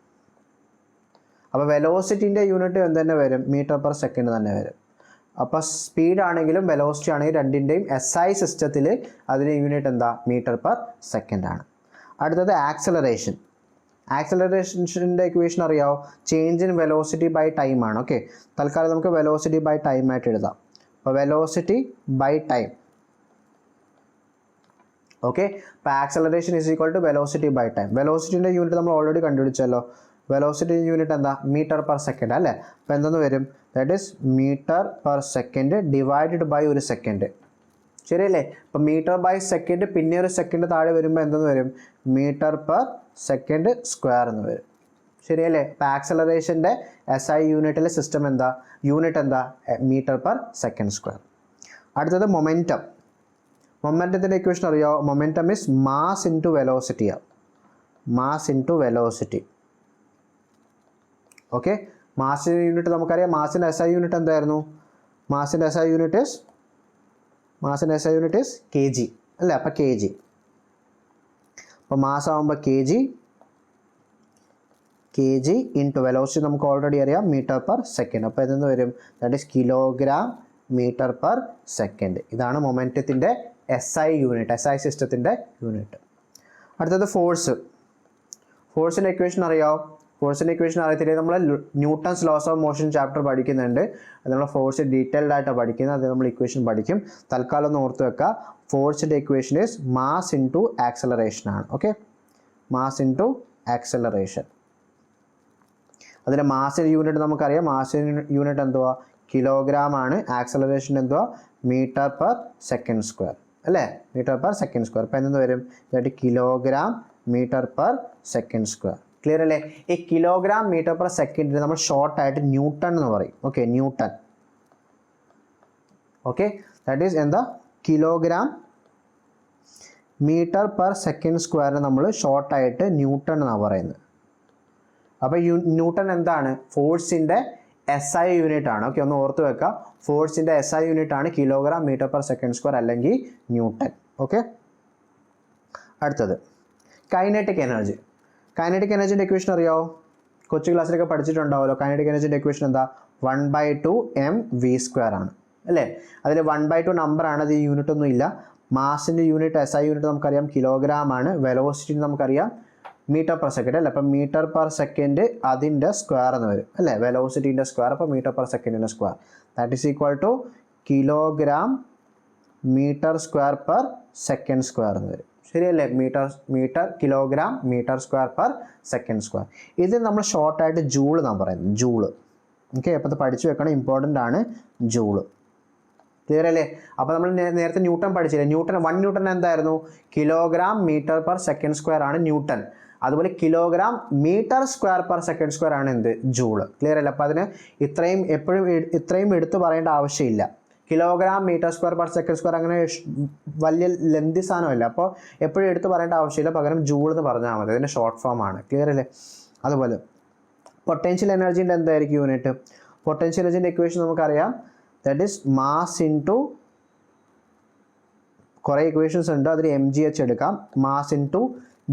അപ്പോൾ വെലോസിറ്റീൻ്റെ യൂണിറ്റ് എന്ത് തന്നെ വരും? മീറ്റർ പെർ സെക്കൻഡ് തന്നെ വരും. അപ്പോൾ സ്പീഡ് ആണെങ്കിലും വെലോസിറ്റി ആണെങ്കിലും രണ്ടിൻ്റെയും SI സിസ്റ്റത്തിൽ അതിൻ്റെ യൂണിറ്റ് എന്താ? മീറ്റർ പെർ സെക്കൻഡ് ആണ്. അടുത്തത് ആക്സലറേഷൻ. ആക്സലറേഷൻ്റെ ഇക്വേഷൻ അറിയാമോ? Change in velocity by time ആണ്. ഓക്കെ, തൽക്കാലം നമുക്ക് വെലോസിറ്റി ബൈ ടൈം ആയിട്ട് എഴുതാം. അപ്പോൾ വെലോസിറ്റി ബൈ ടൈം. ഓക്കെ, അപ്പോൾ acceleration is equal to velocity by time. വെലോസിറ്റിൻ്റെ യൂണിറ്റ് നമ്മൾ ഓൾറെഡി കണ്ടുപിടിച്ചല്ലോ. വെലോസിറ്റി യൂണിറ്റ് എന്താ? മീറ്റർ പെർ സെക്കൻഡ് അല്ലേ. അപ്പോൾ എന്തെന്ന് വരും? That is metre per second divided by ഒരു സെക്കൻഡ്. ശരിയല്ലേ? അപ്പോൾ മീറ്റർ ബൈ സെക്കൻഡ് പിന്നെ ഒരു സെക്കൻഡ് താഴെ വരുമ്പോൾ എന്തെന്ന് വരും? മീറ്റർ പെർ സെക്കൻഡ് സ്ക്വയർ എന്ന് വരും. ശരിയല്ലേ? അപ്പോൾ ആക്സലറേഷൻ്റെ SI യൂണിറ്റിലെ സിസ്റ്റം എന്താ? യൂണിറ്റ് എന്താ? Metre per second square. അടുത്തത് മൊമെൻറ്റം. മൊമെൻറ്റത്തിൻ്റെ ഇക്വേഷൻ അറിയാമോ? മൊമെൻറ്റം ഇസ് മാസ് ഇൻറ്റു വെലോസിറ്റിയാണ്. Mass into velocity. ഓക്കെ, മാസിൻ്റെ യൂണിറ്റ് നമുക്കറിയാം. മാസിൻ്റെ SI യൂണിറ്റ് എന്തായിരുന്നു? മാസിൻ്റെ SI യൂണിറ്റ് ഇസ് kg അല്ലേ. അപ്പോൾ kg. അപ്പോൾ മാസ് ആകുമ്പോൾ kg ഇൻറ്റു വെലോസിറ്റി നമുക്ക് ഓൾറെഡി അറിയാം മീറ്റർ പെർ സെക്കൻഡ്. അപ്പോൾ ഇതെന്ന് വരും? That is kilogram metre per second. ഇതാണ് മൊമെൻറ്റത്തിൻ്റെ SI യൂണിറ്റ്, SI സിസ്റ്റത്തിൻ്റെ യൂണിറ്റ്. അടുത്തത് ഫോഴ്സ്. ഫോഴ്സിൻ്റെ ഇക്വേഷൻ അറിയാമോ? ഫോഴ്സിൻ്റെ ഇക്വേഷൻ അറിയത്തില്ലേ? നമ്മൾ Newton's loss of motion chapter പഠിക്കുന്നുണ്ട്. അത് നമ്മൾ ഫോഴ്സ് ഡീറ്റെയിൽഡ് ആയിട്ടാണ് പഠിക്കുന്നത്. അത് നമ്മൾ ഇക്വേഷൻ പഠിക്കും. തൽക്കാലം ഒന്ന് ഓർത്ത് വെക്കുക. ഫോഴ്സിൻ്റെ equation is mass into acceleration ആണ്. Okay, mass into acceleration. അതിൻ്റെ മാസിൻ്റെ യൂണിറ്റ് നമുക്കറിയാം. മാസിൻ്റെ യൂണിറ്റ് എന്തുവാ? കിലോഗ്രാം ആണ്. ആക്സലറേഷൻ എന്തുവാ? മീറ്റർ പെർ സെക്കൻഡ് സ്ക്വയർ അല്ലേ? Metre per second square. അപ്പോൾ എന്തെന്ന് വരും? ഇതായിട്ട് kilogram metre per second square. Clear അല്ലേ? ഈ കിലോഗ്രാം മീറ്റർ പെർ സെക്കൻഡിന് നമ്മൾ ഷോർട്ടായിട്ട് ന്യൂട്ടൺ എന്ന് പറയും. Okay, newton. Okay, that is എന്താ? കിലോഗ്രാം മീറ്റർ പെർ സെക്കൻഡ് സ്ക്വയറിന് നമ്മൾ ഷോർട്ടായിട്ട് ന്യൂട്ടൺ എന്നാണ് പറയുന്നത്. അപ്പോൾ ന്യൂട്ടൺ എന്താണ്? ഫോഴ്സിൻ്റെ SI യൂണിറ്റ് ആണ്. ഓക്കെ, ഒന്ന് ഓർത്ത് വെക്കുക. ഫോഴ്സിൻ്റെ SI യൂണിറ്റ് ആണ് kilogram metre per second square അല്ലെങ്കിൽ ന്യൂട്ടൺ. ഓക്കെ, അടുത്തത് കൈനറ്റിക് എനർജി. കൈനറ്റിക് എനർജിൻ്റെ ഇക്വേഷൻ അറിയാമോ? കൊച്ചു ക്ലാസ്സിലൊക്കെ പഠിച്ചിട്ടുണ്ടാവുമല്ലോ. കൈനറ്റിക് എനർജിൻ്റെ ഇക്വേഷൻ എന്താ? 1/2 mv² ആണ് അല്ലേ? അതിൽ 1/2 നമ്പറാണ്, അത് യൂണിറ്റ് ഒന്നും ഇല്ല. മാസിൻ്റെ യൂണിറ്റ് SI യൂണിറ്റ് നമുക്കറിയാം കിലോഗ്രാം ആണ്. വെലോസിറ്റി നമുക്കറിയാം മീറ്റർ പെർ സെക്കൻഡ് അല്ലേ? അപ്പം മീറ്റർ പെർ സെക്കൻഡ് അതിൻ്റെ സ്ക്വയർ എന്ന് വരും അല്ലേ? വെലോസിറ്റീൻ്റെ സ്ക്വയർ. അപ്പോൾ മീറ്റർ പെർ സെക്കൻഡിൻ്റെ square that is equal to kilogram metre square per second square എന്ന് വരും. ശരിയല്ലേ? Metre kilogram metre square per second square. ഇത് നമ്മൾ ഷോർട്ടായിട്ട് ജൂൾ എന്നാണ് പറയുന്നത്. ജൂള്. ഓക്കെ, അപ്പോൾ അത് പഠിച്ചു വെക്കണം, ഇമ്പോർട്ടൻ്റ് ആണ് ജൂള്. ക്ലിയർ അല്ലേ? അപ്പോൾ നമ്മൾ നേരത്തെ ന്യൂട്ടൺ പഠിച്ചില്ലേ? ന്യൂട്ടൺ 1 ന്യൂട്ടൺ എന്തായിരുന്നു? Kilogram metre per second square ആണ് ന്യൂട്ടൺ. അതുപോലെ kilogram metre square per second square ആണ് എന്ത്? ജൂള്. ക്ലിയർ അല്ലേ? അപ്പോൾ അതിന് ഇത്രയും എടുത്ത് പറയേണ്ട ആവശ്യമില്ല. Kilogram metre square per second square അങ്ങനെ വലിയ ലെന്തി സാധനമല്ല. അപ്പോൾ എപ്പോഴും എടുത്ത് പറയേണ്ട ആവശ്യമില്ല, പകരം ജൂൾ എന്ന് പറഞ്ഞാൽ മതി. അതിൻ്റെ ഷോർട്ട് ഫോം ആണ്. ക്ലിയർ അല്ലേ? അതുപോലെ പൊട്ടൻഷ്യൽ എനർജീൻ്റെ എന്തായിരിക്കും യൂണിറ്റ്? പൊട്ടൻഷ്യൽ എനർജീൻ്റെ ഇക്വേഷൻ നമുക്കറിയാം. ദാറ്റ് ഈസ് മാസ് ഇൻറ്റു കുറേ ഇക്വേഷൻസ് ഉണ്ട്, അതിൽ mgh എടുക്കാം. Mass into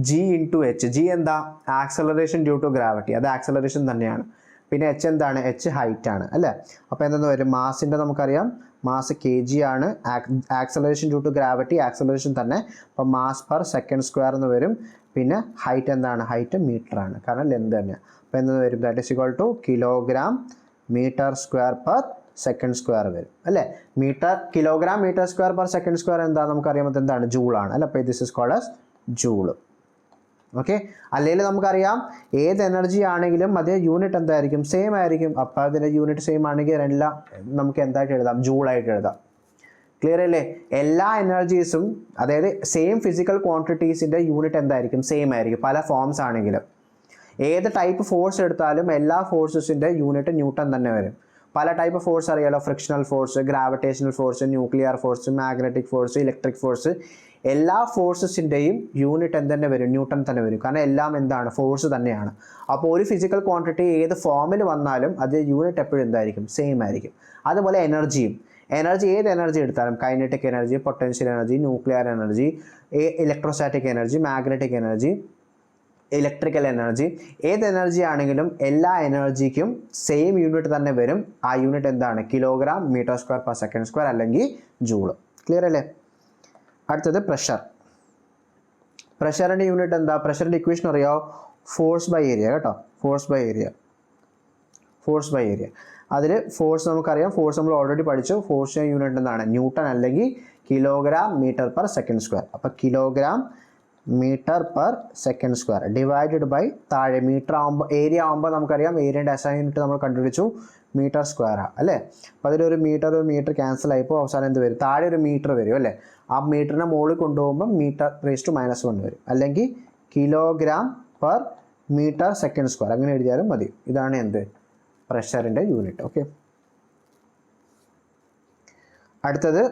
g into h. g എന്താ? Acceleration due to gravity. അത് ആക്സലറേഷൻ തന്നെയാണ്. പിന്നെ h എന്താണ്? h ഹൈറ്റ് ആണ് അല്ലേ? അപ്പോൾ എന്തെന്ന് വരും? മാസിൻ്റെ നമുക്കറിയാം മാസ് kg ആണ്. Acceleration due to gravity acceleration തന്നെ. അപ്പോൾ മാസ് പെർ സെക്കൻഡ് സ്ക്വയർ എന്ന് വരും. പിന്നെ ഹൈറ്റ് എന്താണ്? ഹൈറ്റ് മീറ്റർ ആണ്, കാരണം ലെന്ത് തന്നെയാണ്. അപ്പോൾ എന്തെന്ന് വരും? That is equal to kilogram metre square per second square വരും അല്ലേ? Kilogram metre square per second square എന്താ നമുക്കറിയാമത്? എന്താണ്? ജൂളാണ് അല്ലേ? അപ്പോൾ this is called as joule. Okay, അല്ലെങ്കിൽ നമുക്കറിയാം ഏത് എനർജി ആണെങ്കിലും അതേ യൂണിറ്റ് എന്തായിരിക്കും? സെയിം ആയിരിക്കും. അപ്പോൾ അതിൻ്റെ യൂണിറ്റ് സെയിം ആണെങ്കിൽ എല്ലാം നമുക്ക് എന്തായിട്ട് എഴുതാം? ജൂളായിട്ട് എഴുതാം. ക്ലിയർ അല്ലേ? എല്ലാ എനർജീസും അതായത് സെയിം ഫിസിക്കൽ ക്വാണ്ടിറ്റീസിൻ്റെ യൂണിറ്റ് എന്തായിരിക്കും? സെയിം ആയിരിക്കും, പല ഫോംസ് ആണെങ്കിലും. ഏത് ടൈപ്പ് ഫോഴ്സ് എടുത്താലും എല്ലാ ഫോഴ്സസിൻ്റെ യൂണിറ്റ് ന്യൂട്ടൺ തന്നെ വരും. പല ടൈപ്പ് ഫോഴ്സ് അറിയാലോ? Frictional force, gravitational force, nuclear force, magnetic force, electric force. എല്ലാ ഫോഴ്സസിൻ്റെയും യൂണിറ്റ് എന്ത് വരും? ന്യൂട്ടൺ തന്നെ വരും. കാരണം എല്ലാം എന്താണ്? ഫോഴ്സ് തന്നെയാണ്. അപ്പോൾ ഒരു ഫിസിക്കൽ ക്വാണ്ടിറ്റി ഏത് ഫോമിൽ വന്നാലും അത് യൂണിറ്റ് എപ്പോഴും എന്തായിരിക്കും? സെയിം ആയിരിക്കും. അതുപോലെ എനർജിയും. ഏത് എനർജി എടുത്താലും kinetic energy, potential energy, nuclear energy, electrostatic energy, magnetic energy, electrical energy, ഏത് എനർജി ആണെങ്കിലും എല്ലാ എനർജിക്കും സെയിം യൂണിറ്റ് തന്നെ വരും. ആ യൂണിറ്റ് എന്താണ്? Kilogram metre square per second square അല്ലെങ്കിൽ ജൂള്. ക്ലിയർ അല്ലേ? അടുത്തത് പ്രഷർ. പ്രഷറിൻ്റെ യൂണിറ്റ് എന്താ? പ്രഷറിൻ്റെ ഇക്വേഷൻ അറിയാമോ? ഫോഴ്സ് ബൈ ഏരിയ കേട്ടോ. Force by area. അതിൽ ഫോഴ്സ് നമുക്കറിയാം. ഫോഴ്സ് നമ്മൾ ഓൾറെഡി പഠിച്ചു. ഫോഴ്സിൻ്റെ യൂണിറ്റ് എന്താണ്? ന്യൂട്ടൺ അല്ലെങ്കിൽ kilogram metre per second square. അപ്പോൾ kilogram metre per second square divided by താഴെ മീറ്റർ ആകുമ്പോൾ ഏരിയ ആകുമ്പോൾ നമുക്കറിയാം ഏരിയയുടെ SI യൂണിറ്റ് നമ്മൾ കണ്ടുപിടിച്ചു മീറ്റർ സ്ക്വയറാണ് അല്ലേ? അപ്പോൾ അതിലൊരു മീറ്റർ ക്യാൻസൽ ആയിപ്പോൾ അവസാനം എന്ത് വരും? താഴെ ഒരു മീറ്റർ വരും അല്ലേ? ആ മീറ്ററിനെ മുകളിൽ കൊണ്ടുപോകുമ്പോൾ മീറ്റർ ⁻⁻1 വരും. അല്ലെങ്കിൽ kilogram per metre second square അങ്ങനെ എഴുതിയാലും മതി. ഇതാണ് എന്ത്? പ്രഷറിൻ്റെ യൂണിറ്റ്. ഓക്കെ, അടുത്തത്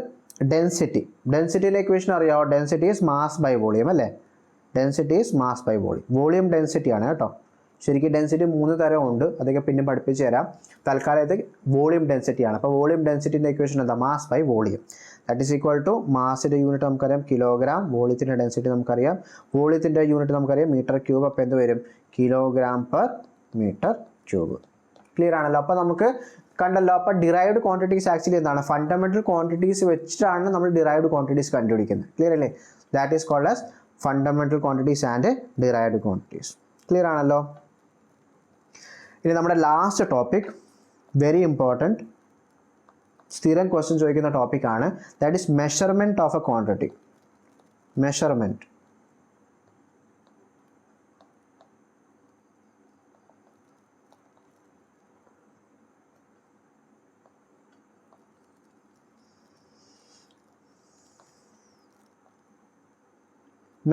ഡെൻസിറ്റി. ഡെൻസിറ്റിയിലെ ഇക്വേഷൻ അറിയാമോ? Density is mass by volume അല്ലേ? Density is mass by volume. Volume density ആണ് കേട്ടോ. ശരിക്കും ഡെൻസിറ്റി 3 തരം ഉണ്ട്, അതൊക്കെ പിന്നെ പഠിപ്പിച്ച് തരാം. തൽക്കാലം ഇത് വോളിയം ഡെൻസിറ്റി ആണ്. അപ്പോൾ വോളിയം ഡെൻസിറ്റിൻ്റെ ഇക്വേഷൻ എന്താ? Mass by volume. That is equal to മാസിൻ്റെ യൂണിറ്റ് നമുക്കറിയാം കിലോഗ്രാം, വോളിയത്തിൻ്റെ ഡെൻസിറ്റി നമുക്കറിയാം, വോളിയത്തിൻ്റെ യൂണിറ്റ് നമുക്കറിയാം മീറ്റർ ക്യൂബ്. അപ്പോൾ എന്ത് വരും? Kilogram per metre cube. Clear ആണല്ലോ? അപ്പോൾ നമുക്ക് കണ്ടല്ലോ. അപ്പോൾ ഡിറൈവ്ഡ് ക്വാണ്ടിറ്റീസ് ആക്ച്വലി എന്താണ്? ഫണ്ടമെൻ്റൽ ക്വാണ്ടിറ്റീസ് വെച്ചിട്ടാണ് നമ്മൾ ഡിറൈവ്ഡ് ക്വാണ്ടിറ്റീസ് കണ്ടുപിടിക്കുന്നത്. ക്ലിയർ അല്ലേ? That is called as fundamental quantities and derived quantities. Clear ആണല്ലോ? ഇനി നമ്മുടെ ലാസ്റ്റ് ടോപ്പിക്, വെരി ഇമ്പോർട്ടൻറ്റ്, സ്ഥിരം ക്വസ്റ്റ്യൻ ചോദിക്കുന്ന ടോപ്പിക്കാണ്. That is measurement of A quantity. Measurement.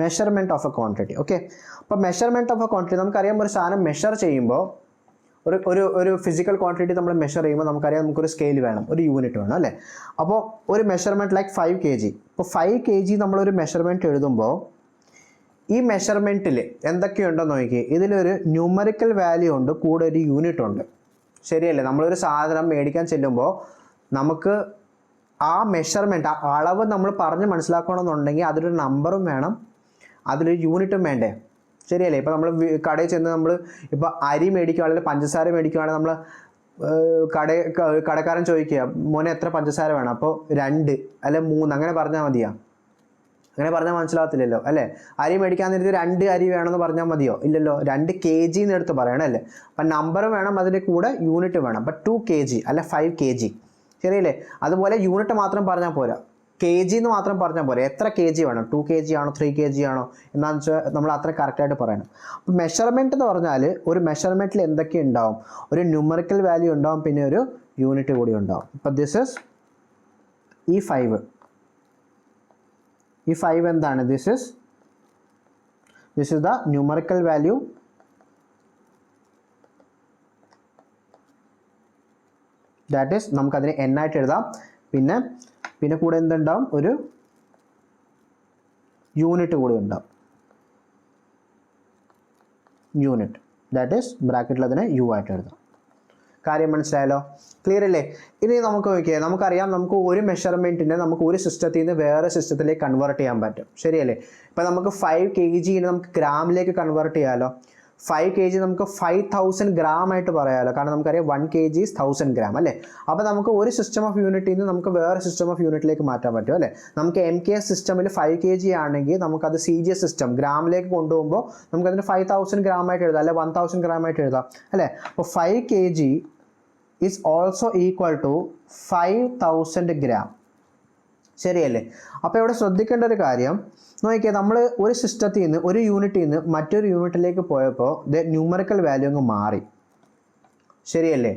Measurement of A quantity. Okay, അപ്പോൾ മെഷർമെൻറ്റ് ഓഫ് എ ക്വാണ്ടിറ്റി നമുക്കറിയാം. ഒരു സാധനം മെഷർ ചെയ്യുമ്പോൾ ഒരു ഫിസിക്കൽ ക്വാണ്ടിറ്റി നമ്മൾ മെഷർ ചെയ്യുമ്പോൾ നമുക്കറിയാം നമുക്കൊരു സ്കെയിൽ വേണം, ഒരു യൂണിറ്റ് വേണം അല്ലേ. അപ്പോൾ ഒരു മെഷർമെൻറ്റ് ലൈക്ക് 5 kg. ഇപ്പോൾ 5 kg നമ്മളൊരു മെഷർമെൻറ്റ് എഴുതുമ്പോൾ ഈ മെഷർമെൻറ്റിൽ എന്തൊക്കെയുണ്ടെന്ന് നോക്കി. ഇതിലൊരു ന്യൂമറിക്കൽ വാല്യൂ ഉണ്ട്, കൂടെ ഒരു യൂണിറ്റ് ഉണ്ട്. ശരിയല്ലേ? നമ്മളൊരു സാധനം മേടിക്കാൻ ചെല്ലുമ്പോൾ നമുക്ക് ആ മെഷർമെൻറ്റ്, ആ അളവ് നമ്മൾ പറഞ്ഞ് മനസ്സിലാക്കണമെന്നുണ്ടെങ്കിൽ അതിലൊരു നമ്പറും വേണം, അതിലൊരു യൂണിറ്റും വേണ്ടേ? ശരിയല്ലേ? ഇപ്പോൾ നമ്മൾ കടയിൽ ചെന്ന് നമ്മൾ ഇപ്പോൾ അരി മേടിക്കുകയാണെങ്കിൽ പഞ്ചസാര മേടിക്കുകയാണെങ്കിൽ നമ്മൾ കടക്കാരൻ ചോദിക്കുക മോനെ എത്ര പഞ്ചസാര വേണം, അപ്പോൾ 2 അല്ലെ 3 അങ്ങനെ പറഞ്ഞാൽ മതിയോ? അങ്ങനെ പറഞ്ഞാൽ മനസ്സിലാകത്തില്ലല്ലോ അല്ലേ. അരി മേടിക്കാൻ നേരത്ത് 2 അരി വേണമെന്ന് പറഞ്ഞാൽ മതിയോ? ഇല്ലല്ലോ. 2 kg എടുത്ത് പറയണം അല്ലേ. അപ്പം നമ്പർ വേണം, അതിൻ്റെ കൂടെ യൂണിറ്റ് വേണം. അപ്പം 2 kg അല്ല 5 kg. ശരിയല്ലേ? അതുപോലെ യൂണിറ്റ് മാത്രം പറഞ്ഞാൽ പോരാ, kg എന്ന് മാത്രം പറഞ്ഞാൽ പോരാ. എത്ര kg വേണം? 2 kg ആണോ 3 kg ആണോ എന്നാന്ന് വെച്ചാൽ നമ്മൾ അത്ര കറക്റ്റായിട്ട് പറയണം. അപ്പം മെഷർമെൻറ്റ് എന്ന് പറഞ്ഞാൽ ഒരു മെഷർമെൻറ്റിൽ എന്തൊക്കെ ഉണ്ടാവും? ഒരു ന്യൂമറിക്കൽ വാല്യൂ ഉണ്ടാവും, പിന്നെ ഒരു യൂണിറ്റ് കൂടി ഉണ്ടാവും. അപ്പം ദിസ് ഇസ് ഈ 5 എന്താണ്? This is the numerical value that is നമുക്കതിനെ n ആയിട്ട് എഴുതാം. പിന്നെ കൂടെ എന്തുണ്ടാവും? ഒരു യൂണിറ്റ് കൂടി ഉണ്ടാവും. യൂണിറ്റ് ദാറ്റ് ഈസ് ബ്രാക്കറ്റിൽ അതിനെ u ആയിട്ട് എഴുതാം. കാര്യം മനസ്സിലായല്ലോ? ക്ലിയർ അല്ലേ? ഇനി നമുക്ക് നോക്കിയാൽ നമുക്കറിയാം നമുക്ക് ഒരു മെഷർമെൻറ്റിനെ നമുക്ക് ഒരു സിസ്റ്റത്തിൽ നിന്ന് വേറെ സിസ്റ്റത്തിലേക്ക് കൺവേർട്ട് ചെയ്യാൻ പറ്റും. ശരിയല്ലേ? ഇപ്പോൾ നമുക്ക് 5 kg നമുക്ക് ഗ്രാമിലേക്ക് കൺവേർട്ട് ചെയ്യാമല്ലോ. 5 kg നമുക്ക് 5000 gram ആയിട്ട് പറയാമല്ലോ. കാരണം നമുക്കറിയാം 1 kg is 1000 gram അല്ലേ. അപ്പോൾ നമുക്ക് ഒരു സിസ്റ്റം ഓഫ് യൂണിറ്റിൽ നിന്ന് നമുക്ക് വേറെ സിസ്റ്റം ഓഫ് യൂണിറ്റിലേക്ക് മാറ്റാൻ പറ്റും അല്ലേ. നമുക്ക് MKS സിസ്റ്റമിൽ 5 kg ആണെങ്കിൽ നമുക്കത് CGS സിസ്റ്റം ഗ്രാമിലേക്ക് കൊണ്ടുപോകുമ്പോൾ നമുക്കതിന് 5000 gram ആയിട്ട് എഴുതാം, അല്ലെ 1000 gram ആയിട്ട് എഴുതാം അല്ലേ. അപ്പോൾ 5 kg is also equal to 5000 gram. ശരിയല്ലേ? അപ്പോൾ ഇവിടെ ശ്രദ്ധിക്കേണ്ട ഒരു കാര്യം നോക്കിയാൽ നമ്മൾ ഒരു സിസ്റ്റത്തിൽ നിന്ന് ഒരു യൂണിറ്റിൽ നിന്ന് മറ്റൊരു യൂണിറ്റിലേക്ക് പോയപ്പോൾ ന്യൂമറിക്കൽ വാല്യൂ അങ്ങ് മാറി. ശരിയല്ലേ?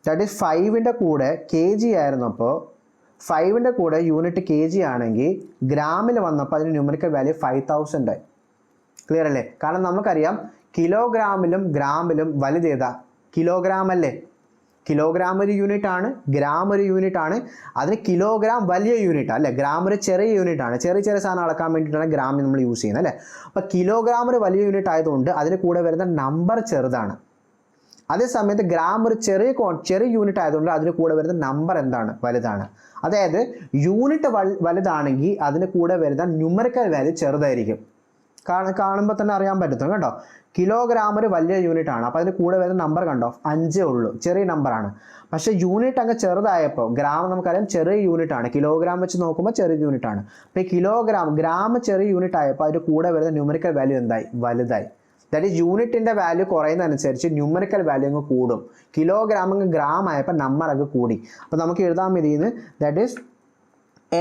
ദാറ്റ് ഈസ് 5ൻ്റെ കൂടെ kg ആയിരുന്നപ്പോൾ 5ൻ്റെ കൂടെ യൂണിറ്റ് kg ആണെങ്കിൽ ഗ്രാമിൽ വന്നപ്പോൾ അതിന് ന്യൂമറിക്കൽ വാല്യൂ 5000 ആയി. ക്ലിയർ അല്ലേ? കാരണം നമുക്കറിയാം കിലോഗ്രാമിലും ഗ്രാമിലും വലുതേതാ? കിലോഗ്രാം അല്ലേ. കിലോഗ്രാം ഒരു യൂണിറ്റ് ആണ്, ഗ്രാം ഒരു യൂണിറ്റ് ആണ്. അതിന് കിലോഗ്രാം വലിയ യൂണിറ്റ് അല്ലേ, ഗ്രാം ഒരു ചെറിയ യൂണിറ്റ് ആണ്. ചെറിയ സാധനം അളക്കാൻ വേണ്ടിയിട്ടാണ് ഗ്രാം നമ്മൾ യൂസ് ചെയ്യുന്നത് അല്ലേ. അപ്പോൾ കിലോഗ്രാം ഒരു വലിയ യൂണിറ്റ് ആയതുകൊണ്ട് അതിന് കൂടെ വരുന്ന നമ്പർ ചെറുതാണ്. അതേസമയത്ത് ഗ്രാം ഒരു ചെറിയ യൂണിറ്റ് ആയതുകൊണ്ട് അതിന് കൂടെ വരുന്ന നമ്പർ എന്താണ്? വലുതാണ്. അതായത് യൂണിറ്റ് വലുതാണെങ്കിൽ അതിന് കൂടെ വരുന്ന ന്യൂമറിക്കൽ വാല്യൂ ചെറുതായിരിക്കും. കാണുമ്പോൾ തന്നെ അറിയാൻ പറ്റും കേട്ടോ. കിലോഗ്രാം ഒരു വലിയ യൂണിറ്റ് ആണ്, അപ്പോൾ അതിന് കൂടെ വരുന്ന നമ്പർ കണ്ടോ 5 ഉള്ളൂ, ചെറിയ നമ്പറാണ്. പക്ഷേ യൂണിറ്റ് അങ്ങ് ചെറുതായപ്പോൾ ഗ്രാം നമുക്കറിയാം ചെറിയ യൂണിറ്റ് ആണ്, കിലോഗ്രാം വെച്ച് നോക്കുമ്പോൾ ചെറിയ യൂണിറ്റ് ആണ്. അപ്പോൾ ഈ ഗ്രാം ചെറിയ യൂണിറ്റ് ആയപ്പോൾ അതിന് കൂടെ വരുന്ന ന്യൂമറിക്കൽ വാല്യൂ എന്തായി? വലുതായി. ദാറ്റ് ഈസ് യൂണിറ്റിൻ്റെ വാല്യൂ കുറയുന്നതനുസരിച്ച് ന്യൂമറിക്കൽ വാല്യൂ അങ്ങ് കൂടും. കിലോഗ്രാം അങ്ങ് ഗ്രാം ആയപ്പോൾ നമ്പർ അങ്ങ് കൂടി. അപ്പോൾ നമുക്ക് എഴുതാൻ ഇതിന്ന് that is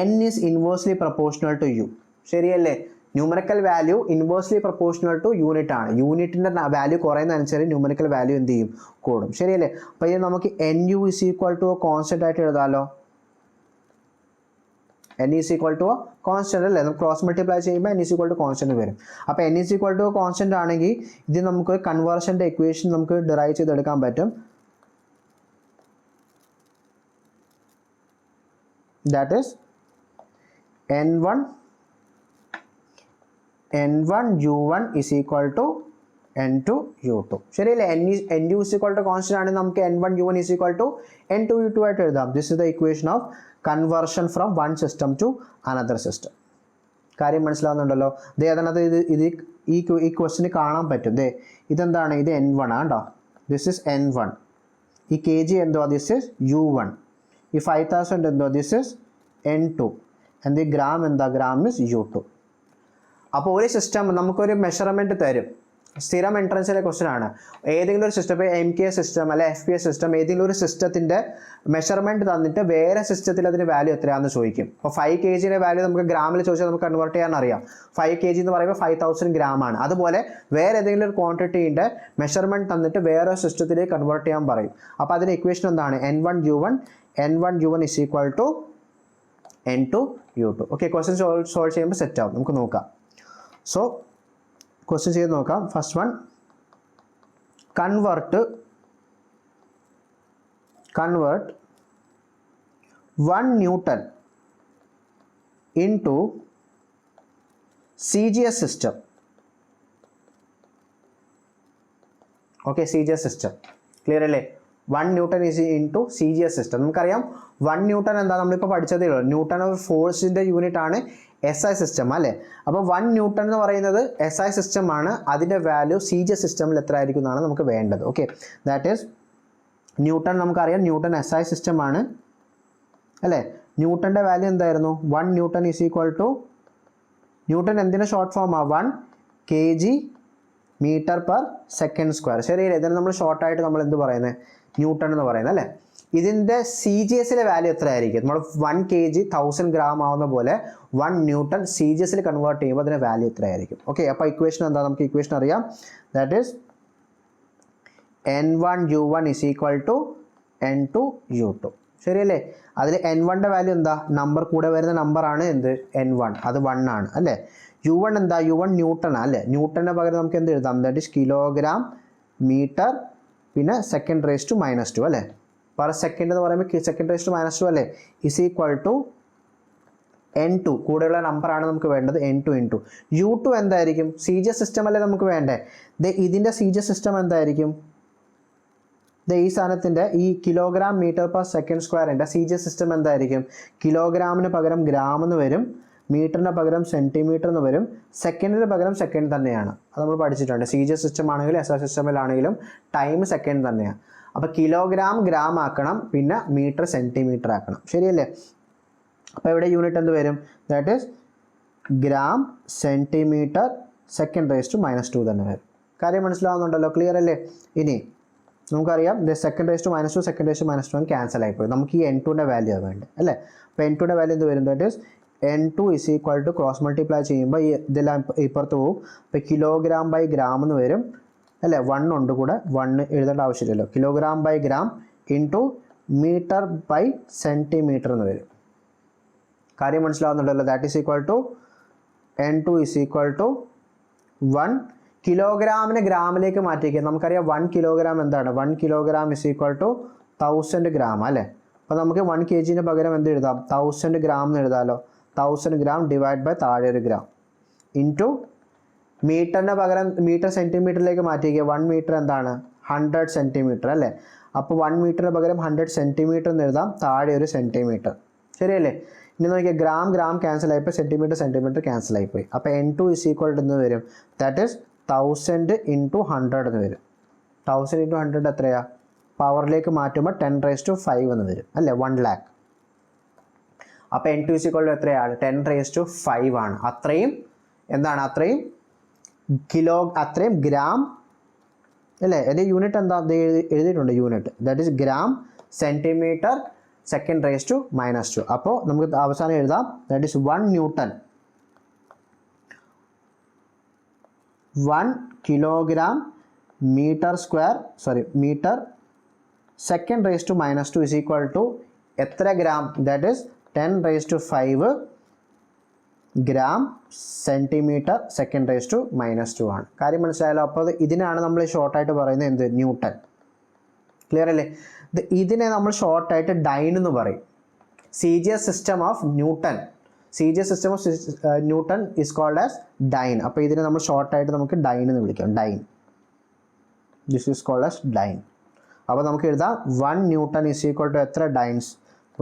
n is inversely proportional to u. ശരിയല്ലേ? Numerical value inversely proportional two unit ആണ്. യൂണിറ്റിൻ്റെ വാല്യൂ കുറയുന്നതനുസരിച്ച് ന്യൂമറിക്കൽ വാല്യൂ എന്ത് ചെയ്യും? കൂടും. ശരിയല്ലേ? അപ്പോൾ ഇത് നമുക്ക് NU is equal to constant ആയിട്ട് എഴുതാമല്ലോ. n is equal to constant അല്ലേ. നമുക്ക് ക്രോസ് മൾട്ടിപ്ലൈ ചെയ്യുമ്പോൾ n is equal to constant വരും. അപ്പോൾ n is equal to constant ആണെങ്കിൽ ഇത് നമുക്ക് കൺവേർഷൻ്റെ ഇക്വേഷൻ നമുക്ക് ഡിറൈവ് ചെയ്തെടുക്കാൻ പറ്റും. That is n1 u1 is equal to n2 u2. ശരിയല്ലേ? NU is equal to constant ആണെങ്കിൽ നമുക്ക് n1 u1 is equal to n2 u2 ആയിട്ട് എഴുതാം. This is the equation of conversion from one system to another system. കാര്യം മനസ്സിലാവുന്നുണ്ടല്ലോ? അതിനകത്ത് ഈ ക്വസ്റ്റിന് കാണാൻ പറ്റും. ഇതെന്താണ്? ഇത് n1 ആണ് കേട്ടോ. This is n1. ഈ kg എന്തോ? This is u1. ഈ 5000 എന്തോ? This is n2. and the gram എന്താ? gram is u2. അപ്പോൾ ഒരു സിസ്റ്റം നമുക്കൊരു മെഷർമെൻറ്റ് തരും. സ്ഥിരം എൻട്രൻസിലെ ക്വസ്റ്റൻ ആണ്. ഏതെങ്കിലും ഒരു സിസ്റ്റം, ഇപ്പോൾ MKS സിസ്റ്റം അല്ലെ FPS സിസ്റ്റം, ഏതെങ്കിലും ഒരു സിസ്റ്റത്തിൻ്റെ മെഷർമെൻറ്റ് തന്നിട്ട് വേറെ സിസ്റ്റത്തിൽ അതിന് വാല്യൂ എത്രയാണെന്ന് ചോദിക്കും. അപ്പോൾ 5 kgയുടെ വാല്യൂ നമുക്ക് ഗ്രാമിൽ ചോദിച്ചാൽ നമുക്ക് കൺവേർട്ട് ചെയ്യാൻ അറിയാം. 5 kg എന്ന് പറയുമ്പോൾ 5000 gram ആണ്. അതുപോലെ വേറെ ഏതെങ്കിലും ഒരു ക്വാണ്ടിറ്റീൻ്റെ മെഷർമെൻറ്റ് തന്നിട്ട് വേറെ സിസ്റ്റത്തിലേക്ക് കൺവേർട്ട് ചെയ്യാൻ പറയും. അപ്പോൾ അതിൻ്റെ ഇക്വേഷൻ എന്താണ്? n1 u1 is equal to n2 u2. Okay, question solve ചെയ്യുമ്പോൾ സെറ്റ് ആവും. നമുക്ക് നോക്കാം. സോ ക്വസ്റ്റ്യൻ ചെയ്ത് നോക്കാം. First one, convert 1 Newton into CGS system. Okay, CGS system clear അല്ലേ? 1 Newton is into CGS system. നമുക്കറിയാം 1 Newton എന്താ, നമ്മളിപ്പോൾ പഠിച്ചതേ ഉള്ളൂ. ന്യൂട്ടൺ ഓഫ് ഫോഴ്സിൻ്റെ യൂണിറ്റ് ആണ് SI സിസ്റ്റം അല്ലേ? അപ്പോൾ 1 Newton എന്ന് പറയുന്നത് SI സിസ്റ്റം ആണ്. അതിൻ്റെ വാല്യൂ CGS സിസ്റ്റമിൽ എത്ര ആയിരിക്കും എന്നാണ് നമുക്ക് വേണ്ടത്. Okay, that is newton. നമുക്കറിയാം ന്യൂട്ടൺ SI സിസ്റ്റം ആണ് അല്ലേ? ന്യൂട്ടൻ്റെ വാല്യൂ എന്തായിരുന്നു? 1 Newton is equal to, newton എന്തിൻ്റെ ഷോർട്ട് ഫോമാണ്? 1 kg metre per second square. ശരിയല്ലേ? ഇതിന് നമ്മൾ ഷോർട്ടായിട്ട് നമ്മൾ എന്ത് പറയുന്നത്? ന്യൂട്ടൺ എന്ന് പറയുന്നത് അല്ലേ? ഇതിൻ്റെ CGSിലെ വാല്യൂ എത്ര ആയിരിക്കും? നമ്മൾ 1 kg 1000 gram ആവുന്ന പോലെ 1 Newton CGSിൽ കൺവേർട്ട് ചെയ്യുമ്പോൾ അതിൻ്റെ വാല്യൂ എത്ര ആയിരിക്കും? ഓക്കെ, അപ്പോൾ ഇക്വേഷൻ എന്താ? നമുക്ക് ഇക്വേഷൻ അറിയാം. That is N1U1 is equal to N2U2. ശരിയല്ലേ? അതിൽ N1ൻ്റെ വാല്യൂ എന്താ? നമ്പർ കൂടെ വരുന്ന നമ്പറാണ് എന്ത്? N1. അത് 1 ആണ് അല്ലേ? U1 എന്താ? U1 ന്യൂട്ടൺ അല്ലേ? ന്യൂട്ടൻ്റെ പകരം നമുക്ക് എന്ത് എഴുതാം? ദാറ്റ് ഈസ് കിലോഗ്രാം മീറ്റർ പിന്നെ സെക്കൻഡ് റേസ് ടു -2 അല്ലേ? പെർ സെക്കൻഡ് എന്ന് പറയുമ്പോൾ സെക്കൻഡ് റേസ് ടു -2 അല്ലേ? Is equal to N2. കൂടെയുള്ള നമ്പറാണ് നമുക്ക് വേണ്ടത്, N2 ഇൻറ്റു U2 എന്തായിരിക്കും? CGS സിസ്റ്റം അല്ലേ നമുക്ക് വേണ്ടേ? ഇതിൻ്റെ CGS സിസ്റ്റം എന്തായിരിക്കും? ഈ സാധനത്തിൻ്റെ ഈ കിലോഗ്രാം മീറ്റർ പെർ സെക്കൻഡ് സ്ക്വയറിൻ്റെ CGS സിസ്റ്റം എന്തായിരിക്കും? കിലോഗ്രാമിന് പകരം ഗ്രാം എന്ന് വരും, മീറ്ററിന് പകരം സെൻറ്റിമീറ്റർ എന്ന് വരും, സെക്കൻഡിന് പകരം സെക്കൻഡ് തന്നെയാണ്. അത് നമ്മൾ പഠിച്ചിട്ടുണ്ട്. CGS സിസ്റ്റം ആണെങ്കിലും SI സിസ്റ്റമിലാണെങ്കിലും ടൈം സെക്കൻഡ് തന്നെയാണ്. അപ്പോൾ കിലോഗ്രാം ഗ്രാം ആക്കണം, പിന്നെ മീറ്റർ സെൻറ്റിമീറ്റർ ആക്കണം. ശരിയല്ലേ? അപ്പോൾ ഇവിടെ യൂണിറ്റ് എന്ത് വരും? That is gram centimetre second raise to -2 തന്നെ വരും. കാര്യം മനസ്സിലാവുന്നുണ്ടല്ലോ? ക്ലിയർ അല്ലേ? ഇനി നമുക്കറിയാം second raise to -2 second raise to -1 cancel ആയിപ്പോയി. നമുക്ക് ഈ N2ൻ്റെ വാല്യൂ വേണ്ടത് അല്ലേ? അപ്പോൾ N2ൻ്റെ വാല്യൂ എന്ത് വരും? That is N2 is equal to cross multiply ചെയ്യുമ്പോൾ ഇതെല്ലാം ഇപ്പുറത്ത് പോകും. അപ്പോൾ കിലോഗ്രാം ബൈ ഗ്രാം എന്ന് വരും അല്ലേ? 1 ഉണ്ട് കൂടെ, 1 എഴുതേണ്ട ആവശ്യമില്ലല്ലോ. Kilogram by gram into metre by centimetre എന്ന് വരും. കാര്യം മനസ്സിലാവുന്നുണ്ടല്ലോ? That is equal to N2 is equal to 1 കിലോഗ്രാമിനെ ഗ്രാമിലേക്ക് മാറ്റിക്കുക. നമുക്കറിയാം 1 കിലോഗ്രാം എന്താണ്? 1 kilogram is equal to 1000 gram അല്ലേ? അപ്പോൾ നമുക്ക് 1 kgന് പകരം എന്ത് എഴുതാം? 1000 ഗ്രാം എന്ന് എഴുതാമല്ലോ. 1000 ഗ്രാം ഡിവൈഡ് ബൈ താഴെ ഒരു ഗ്രാം ഇൻറ്റു മീറ്ററിന് പകരം മീറ്റർ സെൻറ്റിമീറ്ററിലേക്ക് മാറ്റിക്കുക. 1 മീറ്റർ എന്താണ്? 100 സെൻറ്റിമീറ്റർ അല്ലേ? അപ്പോൾ 1 മീറ്ററിന് പകരം 100 സെൻറ്റിമീറ്റർ എന്ന് എഴുതാം, താഴെ ഒരു സെൻറ്റിമീറ്റർ. ശരിയല്ലേ? ഇനി നോക്കിയാൽ ഗ്രാം ഗ്രാം ക്യാൻസൽ ആയിപ്പോയി, സെൻറ്റിമീറ്റർ സെൻറ്റിമീറ്റർ ക്യാൻസൽ ആയിപ്പോയി. അപ്പോൾ N2 ഇസ് ഈക്വൽ ടു എന്ന് വരും? ദാറ്റ് ഈസ് 1000 ഇൻറ്റു 100 എന്ന് വരും. 1000 ഇൻറ്റു 100 എത്രയാ? പവറിലേക്ക് മാറ്റുമ്പോൾ 10 റേസ് ടു 5 എന്ന് വരും അല്ലേ? 1 lakh. അപ്പോൾ N2 ഇസ് ഈക്വൽ ടു എത്രയാണ്? 10 റേസ് ടു 5 ആണ്. അത്രയും എന്താണ്? അത്രയും കിലോ, അത്രയും ഗ്രാം അല്ലേ? അതിൻ്റെ യൂണിറ്റ് എന്താ എഴുതിയിട്ടുണ്ട്? Unit that is gram centimetre second raise to -2. അപ്പോൾ നമുക്ക് അവസാനം എഴുതാം that is 1 Newton 1 kilogram metre second raise to -2 is equal to എത്ര gram? That is 10 raise to 5 gram centimetre second raise to -2 ആണ്. കാര്യം മനസ്സിലായല്ലോ? അപ്പോൾ ഇതിനാണ് നമ്മൾ ഷോർട്ടായിട്ട് പറയുന്നത് എന്ത്? ന്യൂട്ടൺ. ക്ലിയർ അല്ലേ? ഇതിനെ നമ്മൾ ഷോർട്ടായിട്ട് ഡൈൻ എന്ന് പറയും. CGS system of newton, CGS system of newton is called as dyne. അപ്പോൾ ഇതിനെ നമ്മൾ ഷോർട്ടായിട്ട് നമുക്ക് ഡൈൻ എന്ന് വിളിക്കാം. Dyne, this is called as dyne. അപ്പോൾ നമുക്ക് എഴുതാം 1 Newton ഇസ് ഈക്വൽ ടു എത്ര dynes?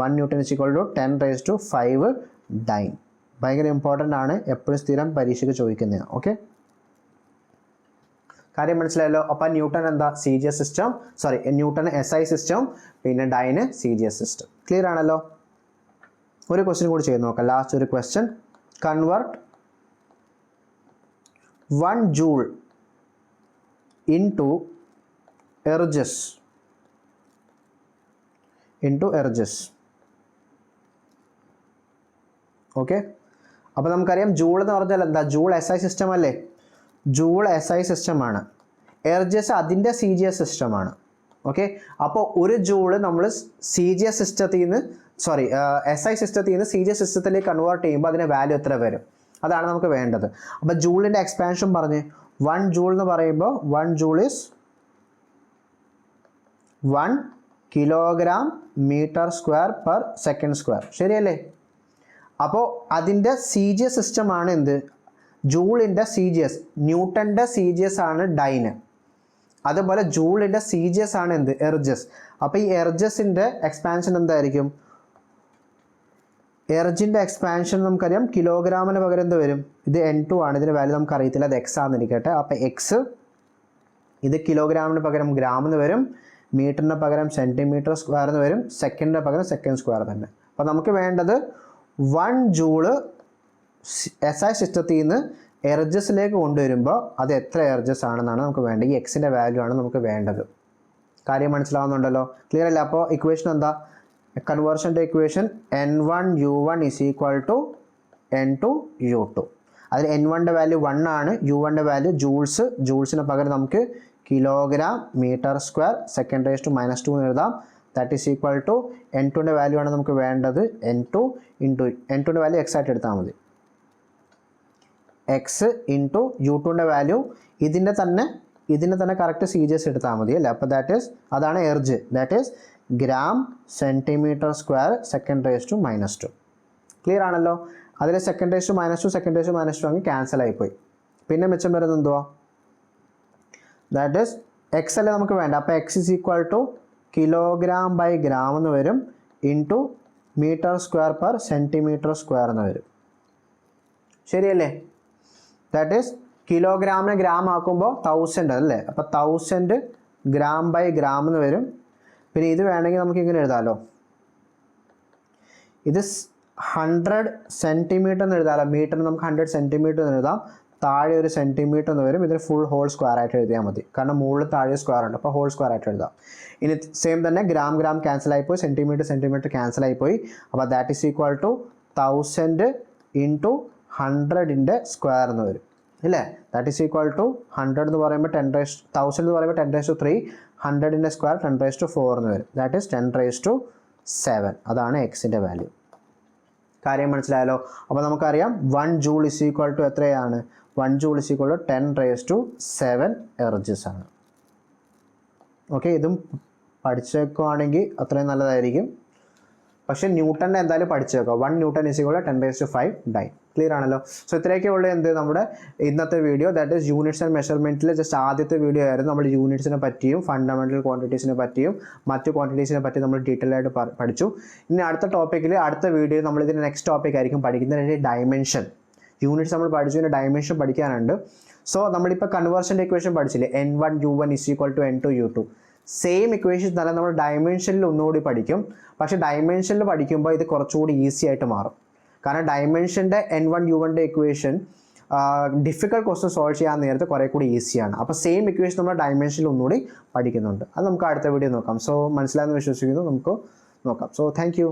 1 Newton is equal to 10 raise to 5 dyne. ഭയങ്കര ഇമ്പോർട്ടൻ്റ് ആണ്, എപ്പോഴും സ്ഥിരം പരീക്ഷയ്ക്ക് ചോദിക്കുന്നതാണ്. ഓക്കെ, കാര്യം മനസ്സിലായല്ലോ? അപ്പോൾ ന്യൂട്ടൺ എന്താ? CGS system, newton SI system, പിന്നെ ഡൈന് CGS സിസ്റ്റം. ക്ലിയർ ആണല്ലോ? ഒരു ക്വസ്റ്റ്യൻ കൂടി ചെയ്ത് നോക്കാം. ലാസ്റ്റ് ഒരു question. Convert 1 joule into ergs. Okay, അപ്പോൾ നമുക്കറിയാം ജൂൾ എന്ന് പറഞ്ഞാൽ എന്താ? ജൂൾ SI സിസ്റ്റം അല്ലേ? ജൂൾ SI സിസ്റ്റമാണ്. എർജസ് അതിൻ്റെ CGS സിസ്റ്റമാണ്. ഓക്കെ, അപ്പോൾ ഒരു ജൂള് നമ്മൾ CGS സിസ്റ്റത്തിൽ നിന്ന് SI സിസ്റ്റത്തിൽ നിന്ന് CGS സിസ്റ്റത്തിലേക്ക് കൺവേർട്ട് ചെയ്യുമ്പോൾ അതിൻ്റെ വാല്യൂ എത്ര വരും? അതാണ് നമുക്ക് വേണ്ടത്. അപ്പോൾ ജൂളിൻ്റെ എക്സ്പാൻഷൻ പറഞ്ഞ് 1 ജൂൾ എന്ന് പറയുമ്പോൾ 1 joule is 1 kilogram metre square per second square. ശരിയല്ലേ? അപ്പോൾ അതിൻ്റെ സി ജി എസ് സിസ്റ്റമാണ് എന്ത്? ജൂളിൻ്റെ സി ജി എസ്. ന്യൂട്ടൻ്റെ സി ജി എസ് ആണ് ഡൈന്. അതുപോലെ ജൂളിൻ്റെ സി ജി എസ് ആണ് എന്ത്? എർജസ്. അപ്പോൾ ഈ എർജസിൻ്റെ എക്സ്പാൻഷൻ എന്തായിരിക്കും? എർജിൻ്റെ എക്സ്പാൻഷൻ നമുക്കറിയാം കിലോഗ്രാമിന് പകരം എന്ത് വരും? ഇത് N2 ആണ്. ഇതിൻ്റെ വാല്യൂ നമുക്ക് അറിയത്തില്ല, അത് എക്സ് ആണെന്നിരിക്കട്ടെ. അപ്പോൾ എക്സ്, ഇത് കിലോഗ്രാമിന് പകരം ഗ്രാമെന്ന് വരും, മീറ്ററിന് പകരം സെൻറ്റിമീറ്റർ സ്ക്വയർ എന്ന് വരും, സെക്കൻഡിന് പകരം സെക്കൻഡ് സ്ക്വയർ തന്നെ. അപ്പോൾ നമുക്ക് വേണ്ടത് 1 ജൂള് എസ് ഐ സിസ്റ്റത്തിൽ നിന്ന് എർജസിലേക്ക് കൊണ്ടുവരുമ്പോൾ അത് എത്ര എർജസ് ആണെന്നാണ് നമുക്ക് വേണ്ടത്. ഈ എക്സിൻ്റെ വാല്യൂ ആണ് നമുക്ക് വേണ്ടത്. കാര്യം മനസ്സിലാവുന്നുണ്ടല്ലോ? ക്ലിയർ അല്ല? അപ്പോൾ ഇക്വേഷൻ എന്താ? കൺവേർഷൻ്റെ equation N1U1 is equal to N2U2. അതിൽ N1ൻ്റെ വാല്യൂ 1 ആണ്, U1ൻ്റെ വാല്യൂ ജൂൾസ്. ജൂൾസിന് പകരം നമുക്ക് kilogram metre square second raise to -2 എന്ന് എഴുതാം. ദാറ്റ് ഈസ് ഈക്വൽ ടു N2ൻ്റെ വാല്യൂ ആണ് നമുക്ക് വേണ്ടത്. N2 ഇൻറ്റു N2ൻ്റെ വാല്യൂ എക്സ് ആയിട്ട് എടുത്താൽ മതി. എക്സ് ഇൻറ്റു U2ൻ്റെ വാല്യൂ ഇതിൻ്റെ തന്നെ കറക്റ്റ് സി ജി എസ് എടുത്താൽ മതി അല്ലേ? അപ്പോൾ അതാണ് erg. That is gram centimetre square second raise to -2. Clear ആണല്ലോ? അതിൽ second raise to -2 second raise to -2 അങ്ങ് ക്യാൻസൽ ആയിപ്പോയി. പിന്നെ മിച്ചം വരുന്നത് എന്തുവാ? ദാറ്റ് ഈസ് എക്സ് അല്ലേ നമുക്ക് വേണ്ട. അപ്പോൾ x is equal to kilogram by gram എന്ന് വരും, into metre square per centimetre square എന്ന് വരും. ശരിയല്ലേ? ദാറ്റ് ഈസ് കിലോഗ്രാമിനെ ഗ്രാം ആക്കുമ്പോൾ 1000 അല്ലേ? അപ്പോൾ 1000 ഗ്രാം ബൈ ഗ്രാം എന്ന് വരും. പിന്നെ ഇത് വേണമെങ്കിൽ നമുക്ക് ഇങ്ങനെ എഴുതാമല്ലോ, ഇത് 100 സെൻറ്റിമീറ്റർ എന്ന് എഴുതാമല്ലോ. മീറ്ററിന് നമുക്ക് 100 സെൻറ്റിമീറ്റർ എന്ന് എഴുതാം. താഴെ ഒരു സെൻറ്റിമീറ്റർ എന്ന് വരും. ഇതിന് ഫുൾ ഹോൾ സ്ക്വയർ ആയിട്ട് എഴുതിയാൽ മതി, കാരണം മുകളിൽ താഴെ സ്ക്വയർ ഉണ്ട്. അപ്പോൾ ഹോൾ സ്ക്വയർ ആയിട്ട് എഴുതാം. ഇനി സെയിം തന്നെ ഗ്രാം ക്യാൻസൽ ആയിപ്പോയി, സെൻറ്റിമീറ്റർ ക്യാൻസൽ ആയിപ്പോയി. അപ്പോൾ that is equal to 1000 into 100ൻ്റെ സ്ക്വയർ എന്ന് വരും ഇല്ലേ? ദാറ്റ് ഈസ് ഈക്വൽ ടു 100 എന്ന് പറയുമ്പോൾ 1000 എന്ന് പറയുമ്പോൾ 10⁻3, 100ൻ്റെ സ്ക്വയർ 10⁻4 എന്ന് വരും. That is 10⁻7. അതാണ് എക്സിൻ്റെ വാല്യൂ. കാര്യം മനസ്സിലായല്ലോ? അപ്പോൾ നമുക്കറിയാം 1 ജൂൾ ഇസ് ഈക്വൽ ടു എത്രയാണ്? 1 joule is equal to 10⁻7 ergs ആണ്. ഓക്കെ, ഇതും പഠിച്ചേക്കുവാണെങ്കിൽ അത്രയും നല്ലതായിരിക്കും. പക്ഷേ ന്യൂട്ടൻ്റെ എന്തായാലും പഠിച്ചേക്കാം. 1 newton is equal to 10⁻5 dyne. Clear ആണല്ലോ? സോ ഇത്രയൊക്കെ ഉള്ളൂ എന്ത് നമ്മുടെ ഇന്നത്തെ video. That is units and മെഷർമെൻറ്റിൽ ജസ്റ്റ് ആദ്യത്തെ വീഡിയോ ആയിരുന്നു. നമ്മൾ യൂണിറ്റ്സിനെ പറ്റിയും ഫണ്ടമെൻ്റൽ ക്വാണ്ടിറ്റീസിനെ പറ്റിയും മറ്റു ക്വാണ്ടിറ്റീസിനെ പറ്റി നമ്മൾ ഡീറ്റെയിൽ ആയിട്ട് പഠിച്ചു. ഇനി അടുത്ത ടോപ്പിക്കിൽ അടുത്ത വീഡിയോയിൽ നമ്മൾ ഇതിൻ്റെ നെക്സ്റ്റ് ടോപ്പിക് ആയിരിക്കും പഠിക്കുന്നത്, ഡയമെൻഷൻ. യൂണിറ്റ്സ് നമ്മൾ പഠിച്ചു, ഇതിൻ്റെ ഡയമെൻഷൻ പഠിക്കാനുണ്ട്. സോ നമ്മളിപ്പോൾ കൺവേർഷൻ്റെ ഇക്വേഷൻ പഠിച്ചില്ലേ? N1U1 is equal to N2U2. Same equation തന്നെ നമ്മൾ ഡയമെൻഷനിൽ ഒന്നുകൂടി പഠിക്കും. പക്ഷേ ഡയമെൻഷനിൽ പഠിക്കുമ്പോൾ ഇത് കുറച്ചുകൂടി ഈസി ആയിട്ട് മാറും. കാരണം ഡയമെൻഷൻ്റെ N1U1ൻ്റെ ഇക്വേഷൻ ഡിഫിക്കൽട്ട് ക്വസ്റ്റ്യൻ സോൾവ് ചെയ്യാൻ നേരത്തെ കുറേ കൂടി ഈസിയാണ്. അപ്പോൾ സെയിം ഇക്വേഷൻ നമ്മൾ ഡയമെൻഷനിൽ ഒന്നുകൂടി പഠിക്കുന്നുണ്ട്. അത് നമുക്ക് അടുത്ത വീഡിയോ നോക്കാം. സോ മനസ്സിലായെന്ന് വിശ്വസിക്കുന്നു. നമുക്ക് നോക്കാം. So thank you.